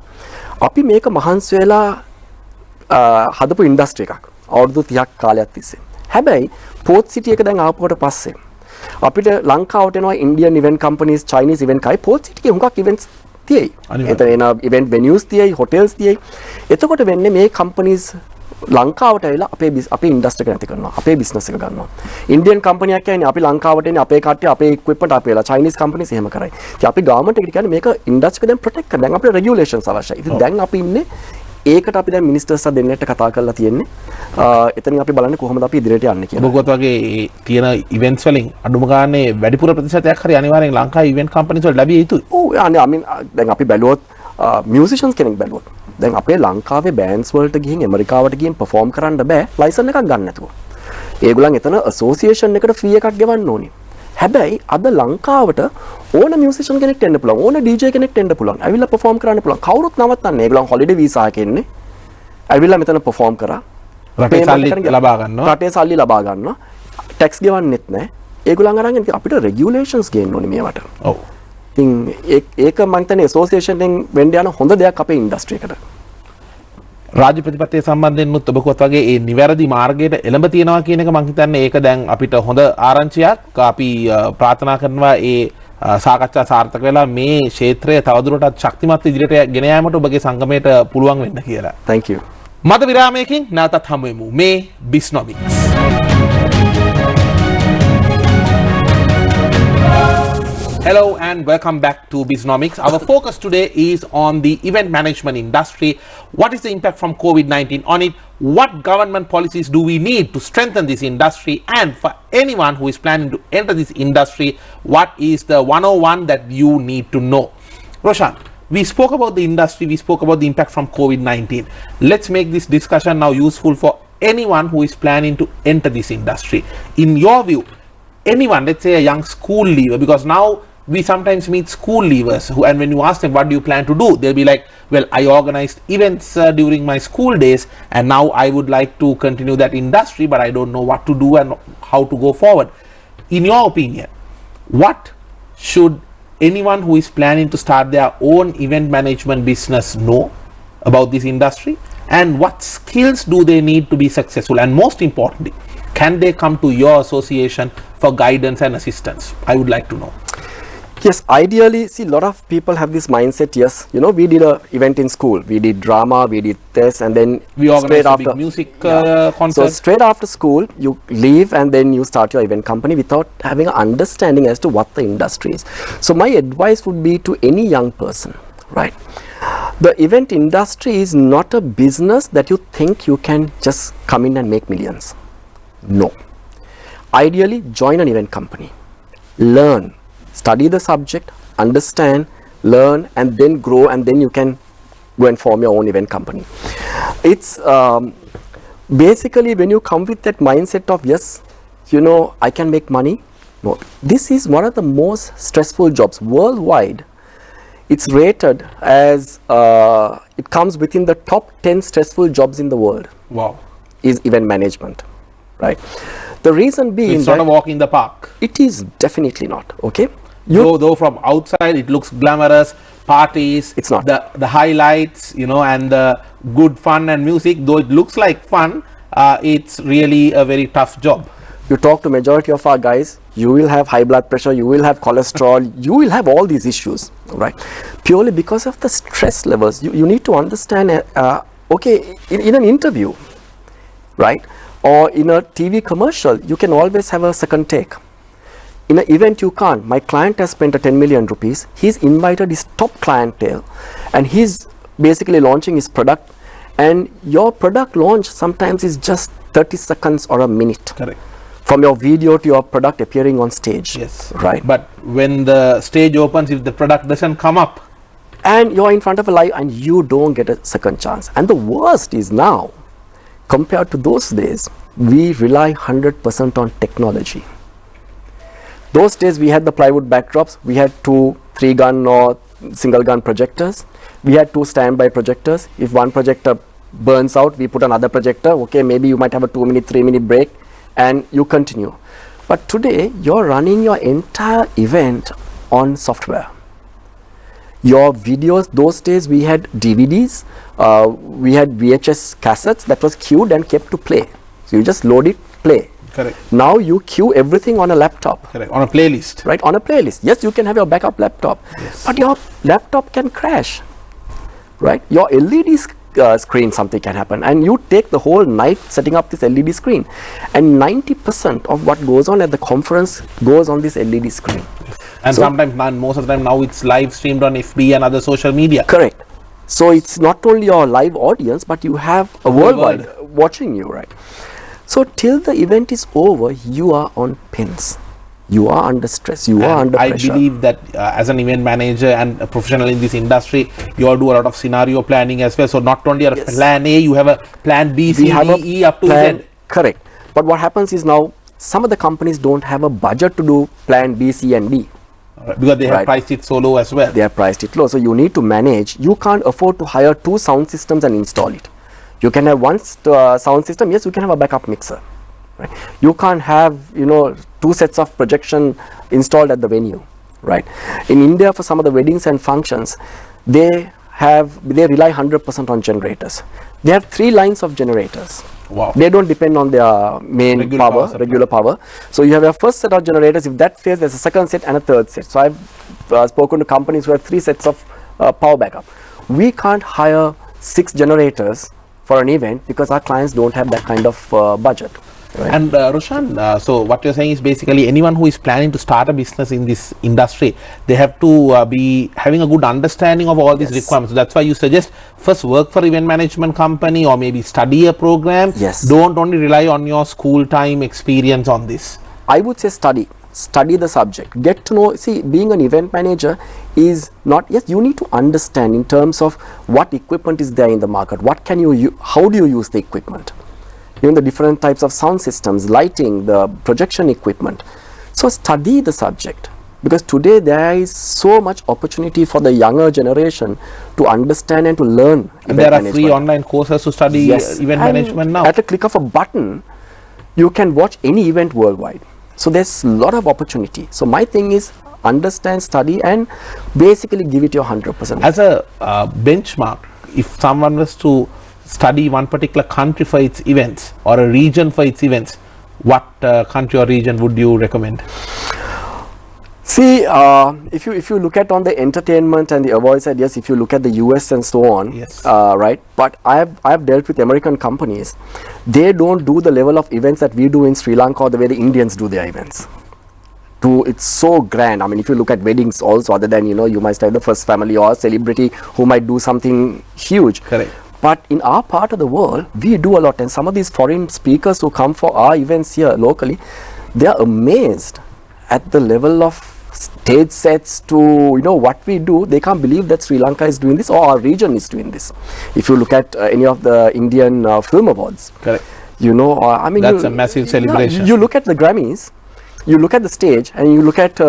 අපි මේක මහන්සි වෙලා හදපු ඉන්ඩස්ට්‍රි එකක් අවුරුදු 30ක් කාලයක් තිස්සේ. හැබැයි පෝට් සිටි එක දැන් ආපුවට පස්සේ අපිට ලංකාවට එනවා Indian event companies Chinese event කයි පෝට් සිටි එකේ හුඟක් ඉවෙන්ට්ස් තියෙයි. එතන එන ඉවෙන්ට් වෙනියුස් තියෙයි හොටෙල්ස් තියෙයි. එතකොට වෙන්නේ මේ කම්පනීස් ලංකාවට ඇවිල්ලා අපේ ඉන්ඩස්ට්‍රි එක නැති කරනවා. අපේ බිස්නස් එක ගන්නවා. ඉන්දියන් කම්පනියක් කියන්නේ අපි ලංකාවට එන්නේ අපේ කට්ටිය අපේ ඉක්විප්මන්ට් අපේ වෙලා චයිනීස් කම්පනීස් එහෙම කරයි. ඉතින් අපි ගවර්න්මන්ට් එකට කියන්නේ මේක ඉන්ඩස්ට්‍රි එක දැන් ප්‍රොටෙක්ට් කරන්න. දැන් අපිට රෙගියුලේෂන්ස් අවශ්‍යයි. ඉතින් දැන් අපි ඉන්නේ ඒකට අපි දැන් මිනිස්ටර්ස්ලා දෙන්නට කතා කරලා තියෙන්නේ. එතනින් අපි බලන්නේ කොහොමද අපි ඉදිරියට යන්නේ කියලා. ඔබ වගේ තියෙන ඉවෙන්ට්ස් වලින් අඩුම ගානේ වැඩිපුර ප්‍රතිශතයක් හරි අනිවාර්යෙන් ලංකාවේ ඉවෙන්ට් කම්පනීස් වල ලැබිය යුතුයි. ඔව් දැන් අපි බැලුවොත් මියුසිෂියන්ස් කෙනෙක් බැලුවොත් දැන් අපේ ලංකාවේ බෑන්ඩ්ස් වලට ගිහින් ඇමරිකාවට ගිහින් පර්ෆෝම් කරන්න බෑ ලයිසන් එකක් ගන්න නැතුව. ඒගොල්ලන් එතන ඇසෝසියේෂන් එකට ෆී එකක් ගෙවන්න ඕනේ. හැබැයි අද ලංකාවට ඕන මියුසිෂියන් කෙනෙක් එන්න පුළුවන් ඕන DJ කෙනෙක් එන්න පුළුවන්. ඇවිල්ලා පර්ෆෝම් කරන්න පුළුවන්. කවුරුත් නවත්තන්නේ. ඒගොල්ලන් හොලිඩේ වීසා එකක් එන්නේ. ඇවිල්ලා මෙතන පර්ෆෝම් කරා. රටේ සල්ලි ලබා ගන්නවා. රටේ සල්ලි ලබා ගන්නවා. ටැක්ස් ගෙවන්නෙත් නැහැ. ඒගොල්ලන් අරන් අපිට රෙගියුලේෂන්ස් ගේන්න ඕනේ මේවට. ඔව්. ඉතින් ඒක මම හිතන්නේ ඇසෝසියේෂන් එකෙන් වෙන්න යන හොඳ දෙයක් අපේ ඉන්ඩස්ට්‍රි එකට. රාජ්‍ය ප්‍රතිපත්තිය සම්බන්ධයෙන් ඔබ කොත් වගේ ඒ නිවැරදි මාර්ගයට එළඹ තියෙනවා කියන එක මම හිතන්නේ ඒක දැන් අපිට හොඳ ආරංචියක්. අපි ප්‍රාර්ථනා කරනවා ඒ සාකච්ඡා සාර්ථක වෙලා මේ ක්ෂේත්‍රය තවදුරටත් ශක්තිමත් ඉදිරියට ගෙන යාමට ඔබගේ සංගමයට පුළුවන් වෙන්න කියලා. Thank you. මත විරාමයකින් නැවතත් හමු වෙමු. මේ Bisnomics. Hello and welcome back to Bisnomics. Our focus today is on the event management industry. What is the impact from COVID-19 on it? What government policies do we need to strengthen this industry? And for anyone who is planning to enter this industry, what is the 101 that you need to know? Roshan, we spoke about the industry, we spoke about the impact from COVID-19. Let's make this discussion now useful for anyone who is planning to enter this industry. In your view, anyone, let's say a young school leaver, because now we sometimes meet school leavers who, and when you ask them what do you plan to do, they'll be like, well, I organized events during my school days and now I would like to continue that industry, but I don't know what to do and how to go forward. In your opinion, what should anyone who is planning to start their own event management business know about this industry, and what skills do they need to be successful, and most importantly, can they come to your association for guidance and assistance? I would like to know. Yes, ideally, see, a lot of people have this mindset. Yes, you know, we did an event in school, we did drama, we did this, and then we organized a big music concert. So straight after school, you leave and then you start your event company without having an understanding as to what the industry is. So my advice would be to any young person, right? The event industry is not a business that you think you can just come in and make millions. No. Ideally, join an event company, learn, study the subject, understand, learn, and then grow, and then you can go and form your own event company. It's basically when you come with that mindset of, yes, you know, I can make money. No, this is one of the most stressful jobs worldwide. It's rated as, it comes within the top 10 stressful jobs in the world. Wow. Is event management, right? The reason being, it's not a walk in the park. It is definitely not, okay? Though from outside it looks glamorous, parties, it's not. The highlights, you know, and the good fun and music, though it looks like fun, it's really a very tough job. You talk to majority of our guys, you will have high blood pressure, you will have cholesterol, you will have all these issues, right? Purely because of the stress levels. You need to understand, okay, in an interview, right? Or in a TV commercial, you can always have a second take. In an event, you can't. My client has spent 10 million rupees. He's invited his top clientele and he's basically launching his product. And your product launch sometimes is just 30 seconds or a minute. Correct. From your video to your product appearing on stage. Yes. Right. But when the stage opens, if the product doesn't come up, and you're in front of a live and you don't get a second chance. And the worst is now, compared to those days, we rely 100% on technology. Those days we had the plywood backdrops, we had 2 3-gun or single gun projectors, we had 2 standby projectors. If one projector burns out, we put another projector. Okay, maybe you might have a 2-minute, 3-minute break and you continue. But today you're running your entire event on software. Your videos, those days we had DVDs, we had VHS cassettes that was queued and kept to play. So you just load it, play. Correct. Now you queue everything on a laptop. Correct. On a playlist. Right, on a playlist. Yes, you can have your backup laptop, yes, but your laptop can crash. Right, your LED screen, something can happen, and you take the whole night setting up this LED screen, and 90% of what goes on at the conference goes on this LED screen. And so, sometimes, most of the time now it's live streamed on FB and other social media. Correct. So it's not only your live audience, but you have a worldwide watching you, right? So till the event is over, you are on pins. You are under stress. You are under pressure. I believe that as an event manager and a professional in this industry, you all do a lot of scenario planning as well. So not only a plan A, you have a plan B, C, D, E up to Z. Correct. But what happens is now some of the companies don't have a budget to do plan B, C, and D. Because they have priced it so low as well. They have priced it low. So you need to manage. You can't afford to hire 2 sound systems and install it. You can have one sound system. Yes, you can have a backup mixer. Right? You can't have, 2 sets of projection installed at the venue. Right? In India, for some of the weddings and functions, they rely 100% on generators. They have 3 lines of generators. Wow. They don't depend on their main regular power. So you have your first set of generators. If that fails, there's a second set and a third set. So I've spoken to companies who have 3 sets of power backup. We can't hire 6 generators for an event because our clients don't have that kind of budget. Right. And Roshan, so what you're saying is basically anyone who is planning to start a business in this industry, they have to be having a good understanding of all these requirements. So that's why you suggest first work for event management company or maybe study a program. Yes. Don't only rely on your school time experience on this. I would say study the subject, get to know. See, being an event manager is not, yes, you need to understand in terms of what equipment is there in the market, what can you how do you use the equipment, the different types of sound systems, lighting, the projection equipment. So study the subject, because today there is so much opportunity for the younger generation to understand and to learn. And there are free online courses to study event management now. At a click of a button, you can watch any event worldwide. So there's a lot of opportunity. So my thing is, understand, study, and basically give it your 100%. As a benchmark, if someone was to study one particular country for its events or a region for its events, what country or region would you recommend? See, if you look at on the entertainment and the awards side, yes, if you look at the US and so on, Yes. right, but I've dealt with American companies. They don't do the level of events that we do in Sri Lanka or the way the Indians do their events. It's so grand. I mean, if you look at weddings also, other than, you might have the first family or celebrity who might do something huge. Correct. But in our part of the world, we do a lot, and some of these foreign speakers who come for our events here locally, they are amazed at the level of stage sets to what we do. They can't believe that Sri Lanka is doing this or our region is doing this. If you look at any of the Indian film awards, Correct. I mean, That's a massive celebration. You look at the Grammys, you look at the stage, and you look at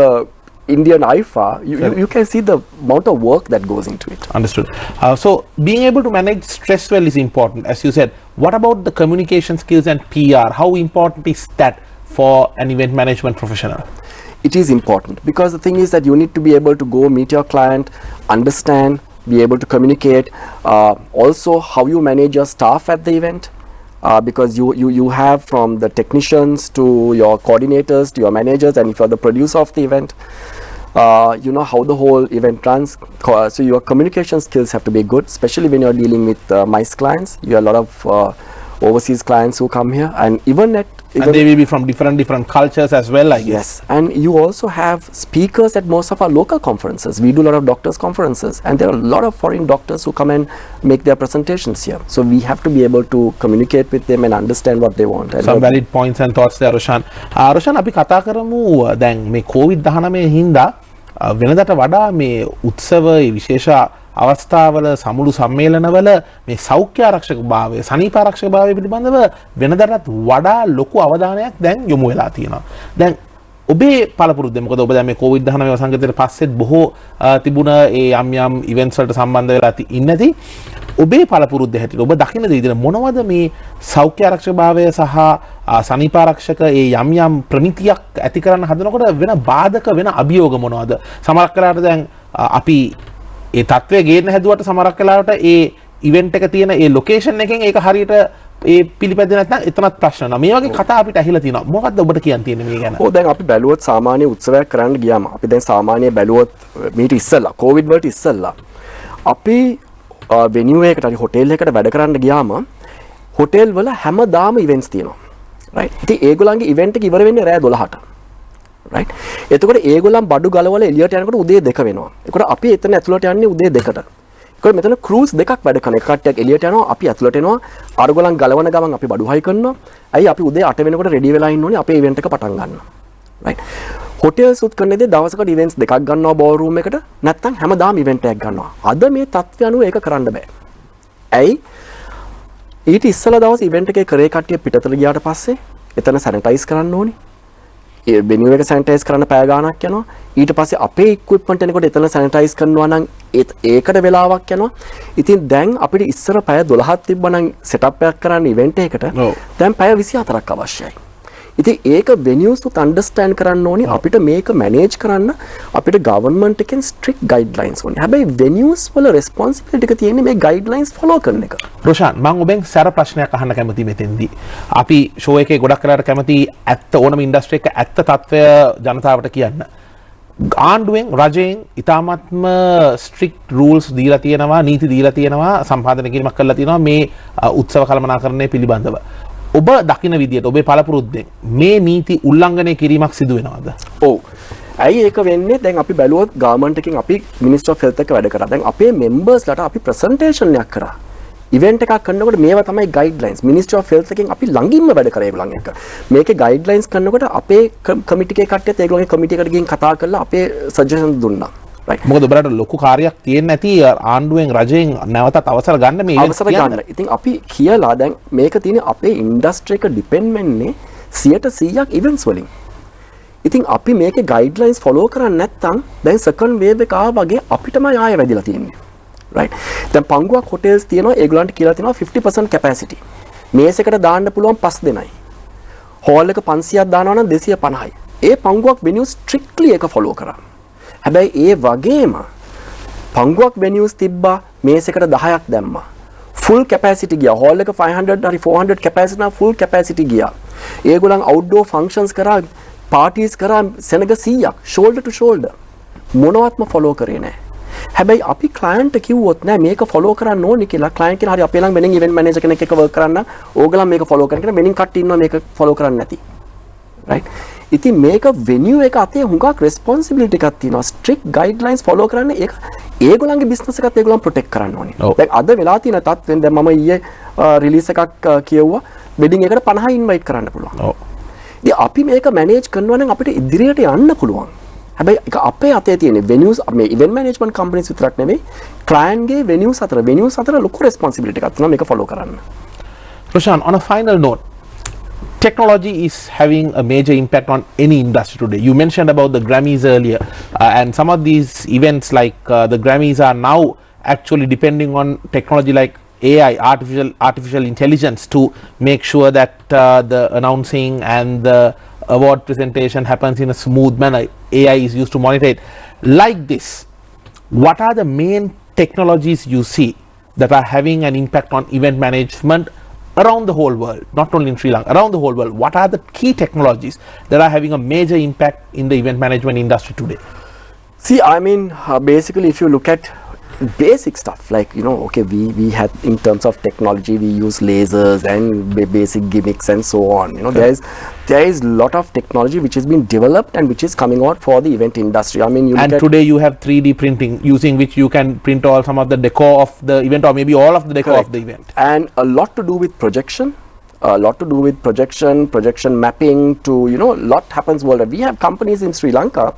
Indian IFA, you can see the amount of work that goes into it. Understood. So being able to manage stress well is important, as you said. What about the communication skills and PR? How important is that for an event management professional? It is important because the thing is that you need to be able to go meet your client, understand, be able to communicate. Also, how you manage your staff at the event. Because you have from the technicians to your coordinators to your managers, and if you're the producer of the event, you know how the whole event runs. So your communication skills have to be good, especially when you're dealing with MICE clients. You have a lot of overseas clients who come here, and even and they will be from different cultures as well, I guess. Yes, and you also have speakers at most of our local conferences. We do a lot of doctors' conferences, and there are a lot of foreign doctors who come and make their presentations here. So we have to be able to communicate with them and understand what they want. Some valid points and thoughts there, Roshan. Roshan, අපි කතා කරමු දැන් මේ COVID-19 හින්දා වෙනදට වඩා මේ උත්සව විශේෂ අවස්ථාවල සමුළු සම්මේලනවල මේ සෞඛ්‍ය ආරක්ෂක භාවය සනීප ආරක්ෂක භාවය පිළිබඳව වෙනදටත් වඩා ලොකු අවධානයක් දැන් යොමු වෙලා තියෙනවා. දැන් ඔබේ පළපුරුද්ද මොකද ඔබ දැන් මේ COVID-19 වසංගතයට පස්සෙත් බොහෝ තිබුණ ඒ යම් ඉවෙන්ට්ස් වලට සම්බන්ධ වෙලා ඉන්නදී ඔබේ පළපුරුද්ද හැටියට ඔබ දකින්න දේ විදිහට මොනවද මේ සෞඛ්‍ය ආරක්ෂක භාවය සහ සනීප ආරක්ෂක ඒ යම් ප්‍රමිතියක් ඇති කරන්න හදනකොට වෙන බාධක වෙන අභියෝග මොනවද? සමහරක් වෙලාවට දැන් අපි ඒ තත්ත්වය ගේන්න හැදුවට සමහරක් වෙලාවට ඒ ඉවෙන්ට් එක තියෙන ඒ ලොකේෂන් එකෙන් ඒක හරියට ඒ පිළිපැදෙන්නේ නැත්නම් එතනත් ප්‍රශ්න නැහැ. මේ වගේ කතා අපිට ඇහිලා තියෙනවා. මොකක්ද ඔබට කියන්න තියෙන්නේ මේ ගැන? ඔව් දැන් අපි බැලුවොත් සාමාන්‍ය උත්සවයක් කරන්න ගියාම අපි දැන් සාමාන්‍ය බැලුවොත් මීට ඉස්සෙල්ලා කොවිඩ් වලට ඉස්සෙල්ලා අපි වෙනියු එකකට හරි හොටෙල් එකකට වැඩ කරන්න ගියාම හොටෙල් වල හැමදාම ඉවෙන්ට්ස් තියෙනවා. රයිට්. ඉතින් ඒගොල්ලන්ගේ ඉවෙන්ට් එක ඉවර වෙන්නේ රෑ 12ට. right එතකොට ඒගොල්ලන් බඩු ගලවල එළියට යනකොට උදේ 2 වෙනවා. ඒකට අපි එතන ඇතුළට යන්නේ උදේ 2ට. ඒකට මෙතන ක්‍රූස් දෙකක් වැඩ කරන. එක කට්ටියක් එළියට යනවා, අපි ඇතුළට එනවා. අරගොල්ලන් ගලවන ගමන් අපි බඩු හයි කරනවා. ඇයි අපි උදේ 8 වෙනකොට රෙඩි වෙලා ඉන්න ඕනේ අපේ ඉවෙන්ට් එක පටන් ගන්න. right හොටෙල්ස් උත් කරනේදී දවසකට ඉවෙන්ට්ස් දෙකක් ගන්නවා බෝල් රූම් එකට. නැත්නම් හැමදාම ඉවෙන්ට් එකක් ගන්නවා. අද මේ තත්ත්වය අනුව ඒක කරන්න බෑ. ඇයි ඊට ඉස්සෙල්ලා දවස් ඉවෙන්ට් එකේ කරේ කට්ටිය පිටතට ගියාට පස්සේ එතන සැනිටයිස් කරන්න ඕනේ. ඒ වෙනියු එක සැනිටයිස් කරන්න පැය ගාණක් යනවා. ඊට පස්සේ අපේ ඉක්විප්මන්ට් එනකොට එතන සැනිටයිස් කරනවා නම් ඒකට වෙලාවක් යනවා. ඉතින් දැන් අපිට ඉස්සර පැය 12ක් තිබ්බනම් සෙටප් එකක් කරන්න ඉවෙන්ට් එකකට දැන් පැය 24ක් අවශ්‍යයි. ඉතින් ඒක වෙනියුස් උත් අන්ඩර්ස්ටෑන්ඩ් කරන්න ඕනේ. අපිට මේක මැනේජ් කරන්න අපිට ගවර්න්මන්ට් එකෙන් ස්ට්‍රික්ට් ගයිඩ්ලයින්ස් ඕනේ. හැබැයි වෙනියුස් වල රෙස්පොන්සිබිලිටි එක තියෙන්නේ මේ ගයිඩ්ලයින්ස් ෆලෝ කරන එක. රොෂාන් මම ඔබෙන් සැර ප්‍රශ්නයක් අහන්න කැමතියි මෙතෙන්දී. අපි ෂෝ එකේ ගොඩක් කරලා කැමති ඇත්ත ඕනම ඉන්ඩස්ට්‍රි එක ඇත්ත තත්ත්වය ජනතාවට කියන්න. ආණ්ඩුවෙන් රජයෙන් ඉතාමත්ම ස්ට්‍රික්ට් රූල්ස් දීලා තියෙනවා, නීති දීලා තියෙනවා, සම්පාදනය කිරීමක් කරලා තියෙනවා මේ උත්සව කළමනාකරණය පිළිබඳව. ඔබ දකින විදියට ඔබේ පළපුරුද්දෙන් මේ නීති උල්ලංඝනය කිරීමක් සිදු වෙනවද? ඔව්. ඇයි ඒක වෙන්නේ? දැන් අපි බැලුවොත් ගවර්න්මන්ට් එකෙන් අපි මිනිස්ට්‍රි ඔෆ් හෙල්ත් එක වැඩ කරා. දැන් අපේ මෙම්බර්ස්ලාට අපි ප්‍රසන්ටේෂන් එකක් කරා. ඉවෙන්ට් එකක් කරනකොට මේවා තමයි ගයිඩ්ලයින්ස්. මිනිස්ට්‍රි ඔෆ් හෙල්ත් එකෙන් අපි ළඟින්ම වැඩ කරා ඒගොල්ලන් එක්ක. මේකේ ගයිඩ්ලයින්ස් කරනකොට අපේ කමිටි එකේ කට්ටියත් ඒගොල්ලන්ගේ කමිටි එකට ගිහින් කතා කරලා අපේ සජෙෂන් දුන්නා. මොකද ඔබට ලොකු කාර්යයක් තියෙන්නේ නැති ආණ්ඩුවෙන් රජයෙන් නැවතත් අවසර ගන්න මේ අවසර ගන්න. ඉතින් අපි කියලා දැන් මේක තියෙන්නේ අපේ ඉන්ඩස්ට්‍රි එක ඩිපෙන්ඩ් වෙන්නේ 100% ඉවෙන්ට්ස් වලින්. ඉතින් අපි මේකේ ගයිඩ්ලයින්ස් ෆලෝ කරන්නේ නැත්නම් දැන් සෙකන්ඩ් වේව් එක ආවා වගේ අපිටමයි ආයෙ වැදිලා තියෙන්නේ. right දැන් පංගුවක් හොටෙල්ස් තියෙනවා ඒගොල්ලන්ට කියලා තියෙනවා 50% capacity. මේස් එකට දාන්න පුළුවන් 5 දෙනයි. හෝල් එක 500ක් දානවා නම් 250යි. ඒ පංගුවක් වෙනියු ස්ට්‍රික්ට්ලි ඒක ෆලෝ කරා. හැබැයි ඒ වගේම පංගුවක් venues තිබ්බා මේස් එකට 10ක් දැම්මා. full capacity ගියා. hall එක 500 හරි 400 capacity නා full capacity ගියා. ඒගොල්ලන් outdoor functions කරා, parties කරා සෙනග 100ක් shoulder to shoulder. මොනවත්ම follow කරේ නැහැ. හැබැයි අපි client කිව්වොත් නෑ මේක follow කරන්න ඕනේ කියලා. client කියන හරි අපේ ළඟ වෙනින් event manager කෙනෙක් එක්ක work කරන්න ඕගොල්ලන් මේක follow කරන්න කියලා වෙනින් කට්ටිය ඉන්නවා මේක follow කරන්නේ නැති. right? ඉතින් මේක venue එක අතේ හුඟක් responsibility එකක් තියෙනවා. strict guidelines follow කරන්න ඒක ඒගොල්ලන්ගේ business එකත් ඒගොල්ලන් protect කරන්න ඕනේ. දැන් අද වෙලා තියෙන තත්ත්වෙන් දැන් මම ඊයේ release එකක් කියෙව්වා wedding එකට 50 invite කරන්න පුළුවන්. ඔව්. ඉතින් අපි මේක manage කරනවා නම් අපිට ඉදිරියට යන්න පුළුවන්. හැබැයි ඒක අපේ අතේ තියෙන venues මේ event management companies විතරක් නෙවෙයි client ගේ venues අතර ලොකු responsibility එකක් තියෙනවා මේක follow කරන්න. Roshan, on a final note, technology is having a major impact on any industry today. You mentioned about the Grammys earlier, and some of these events like the Grammys are now actually depending on technology like AI, artificial intelligence, to make sure that the announcing and the award presentation happens in a smooth manner. AI is used to monitor it. Like this, what are the main technologies you see that are having an impact on event management around the whole world, not only in Sri Lanka, around the whole world? What are the key technologies that are having a major impact in the event management industry today? See, I mean, basically, if you look at basic stuff like, you know, okay, we had in terms of technology, we use lasers and basic gimmicks and so on. You know, there is lot of technology which has been developed and which is coming out for the event industry. I mean, and today you have 3D printing, using which you can print all some of the decor of the event, or maybe all of the decor of the event. And a lot to do with projection. Projection mapping to, you know, lot happens worldwide. We have companies in Sri Lanka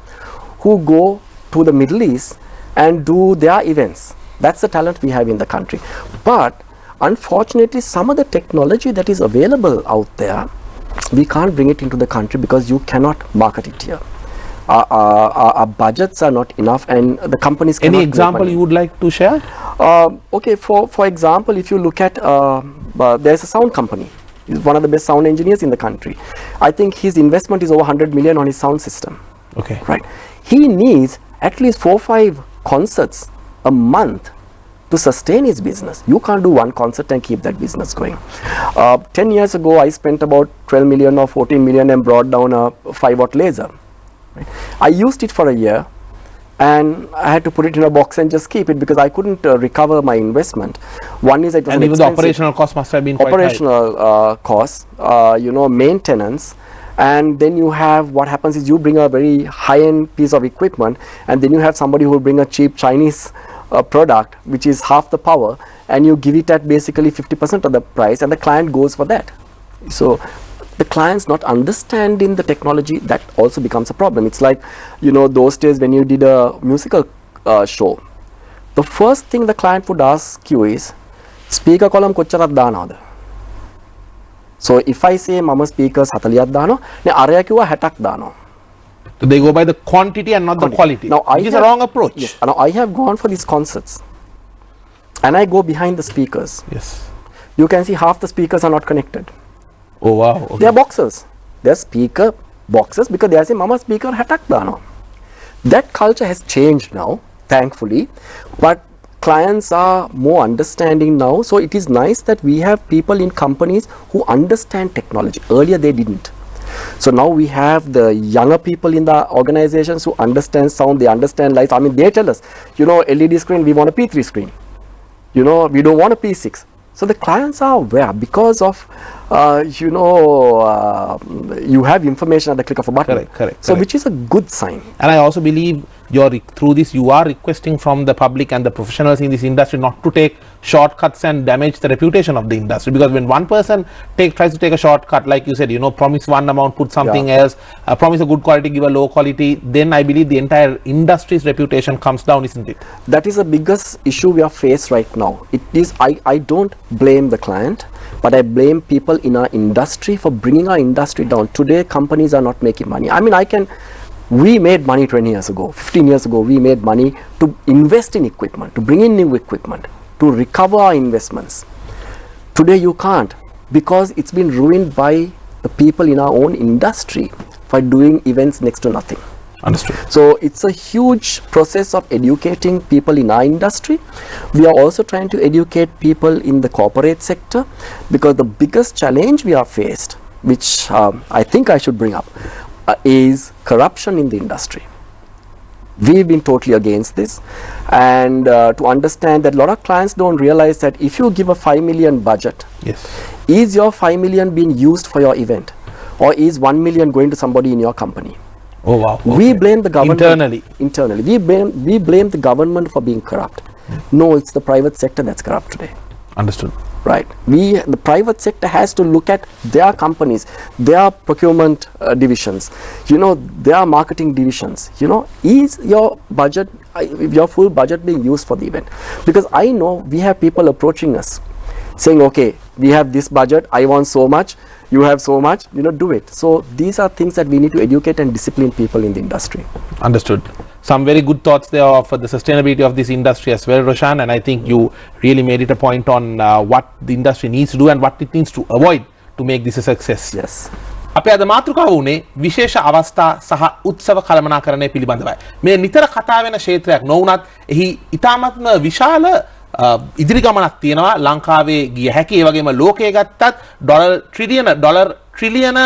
who go to the Middle East and do their events. That's the talent we have in the country. But unfortunately, some of the technology that is available out there, we can't bring it into the country because you cannot market it here. Our budgets are not enough, and the companies cannot. Any example you would like to share? Okay, for example, if you look at there's a sound company. He's one of the best sound engineers in the country. I think his investment is over 100 million on his sound system. Okay. Right. He needs at least 4-5 concerts a month to sustain his business. You can't do one concert and keep that business going. 10 years ago, I spent about 12 million or 14 million and brought down a 5-watt laser. Right? I used it for a year and I had to put it in a box and just keep it because I couldn't recover my investment. One is it was and even the operational cost must have been quite high. Costs, you know, maintenance. And then you have what happens is you bring a very high-end piece of equipment, and then you have somebody who will bring a cheap Chinese product which is half the power, and you give it at basically 50% of the price, and the client goes for that. So the client's not understanding the technology, that also becomes a problem. It's like, you know, those days when you did a musical show, the first thing the client would ask you is speaker column කොච්චරක් දානවද? So if I say mama speakers 40ක් දානවා, නේ අරයා කිව්වා 60ක් දානවා. So they go by the quantity and not the quality. Now which is a wrong approach. Yes. Now I have gone for these concerts and I go behind the speakers. Yes. You can see half the speakers are not connected. Oh wow. Okay. They are boxes. They are speaker boxes because they are saying mama speaker 60ක් දානවා. That culture has changed now, thankfully, but clients are more understanding now. So it is nice that we have people in companies who understand technology. Earlier they didn't. So now we have the younger people in the organizations who understand sound, they understand lights. I mean, they tell us, you know, LED screen, we want a P3 screen. You know, we don't want a P6. So the clients are aware because of, you know, you have information at the click of a button. Correct. So which is a good sign. And I also believe through this you are requesting from the public and the professionals in this industry not to take shortcuts and damage the reputation of the industry, because when one person tries to take a shortcut, like you said, you know, promise one amount, put something else, promise a good quality, give a low quality, then I believe the entire industry's reputation comes down, isn't it? That is the biggest issue we are faced right now. It is, I don't blame the client, but I blame people in our industry for bringing our industry down. Today companies are not making money. I mean, we made money 20 years ago, 15 years ago, we made money to invest in equipment, to bring in new equipment, to recover our investments. Today you can't, because it's been ruined by the people in our own industry for doing events next to nothing. Understood. So it's a huge process of educating people in our industry. We are also trying to educate people in the corporate sector, because the biggest challenge we are faced, which I think I should bring up, is corruption in the industry. We've been totally against this, and to understand that a lot of clients don't realize that if you give a 5 million budget, Yes. is your 5 million being used for your event, or is 1 million going to somebody in your company? Oh wow. We blame the government Internally. We blame the government for being corrupt. No, it's the private sector that's corrupt today. Understood. Right. The private sector has to look at their companies, their procurement divisions, their marketing divisions. Is your budget, your full budget being used for the event? Because I know we have people approaching us saying, okay, we have this budget, I want so much, you have so much, do it. So these are things that we need to educate and discipline people in the industry. Understood. Some very good thoughts there for the sustainability of this industry as well, Roshan, and I think you really made it a point on what the industry needs to do and what it needs to avoid to make this a success. Yes. අපේ අද මාතෘකාව වුණේ විශේෂ අවස්ථා සහ උත්සව කළමනාකරණය පිළිබඳවයි. මේ නිතර කතා වෙන ක්ෂේත්‍රයක් නොවුනත් එහි ඉතාමත්ම විශාල ඉදිරි ගමනක් තියෙනවා. ලංකාවේ ගිය හැකි ඒ වගේම ලෝකයේ ගත්තත් ඩොලර් ට්‍රිලියන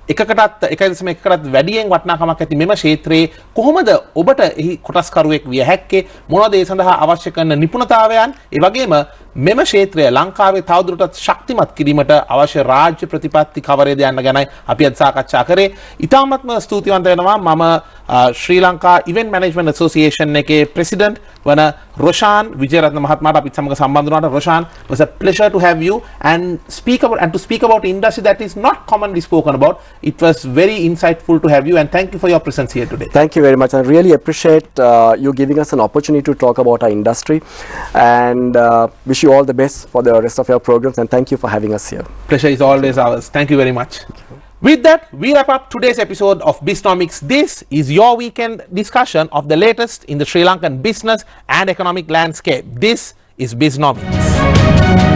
එකකටත් 1.1කටත් වැඩියෙන් වටිනාකමක් ඇති මෙම ක්ෂේත්‍රයේ කොහොමද ඔබට එහි කොටස්කරුවෙක් විය හැක්කේ, මොනවද ඒ සඳහා අවශ්‍ය කරන නිපුණතාවයන්, ඒ වගේම මෙම ක්ෂේත්‍රය ලංකාවේ තවදුරටත් ශක්තිමත් කිරීමට අවශ්‍ය රාජ්‍ය ප්‍රතිපත්ති කවරේද යන්න ගැනයි අපි අද සාකච්ඡා කරේ. ඉතාමත්ම ස්තුතිවන්ත වෙනවා මම ශ්‍රී ලංකා ඉවෙන්ට් මැනේජ්මන්ට් ඇසෝසියේෂන් එකේ ප්‍රෙසිඩන්ට් වන රොෂාන් විජේරත්න මහත්මයාට අපිත් සමග සම්බන්ධ වුණාට. Roshan, it was a pleasure to have you and to speak about industry that is not commonly spoken about. It was very insightful to have you, and thank you for your presence here today. Thank you very much. I really appreciate you giving us an opportunity to talk about our industry, and wish you all the best for the rest of your programs, and thank you for having us here. Pleasure is always ours. Thank you very much. With that, we wrap up today's episode of Bisnomics. This is your weekend discussion of the latest in the Sri Lankan business and economic landscape. This is Bisnomics.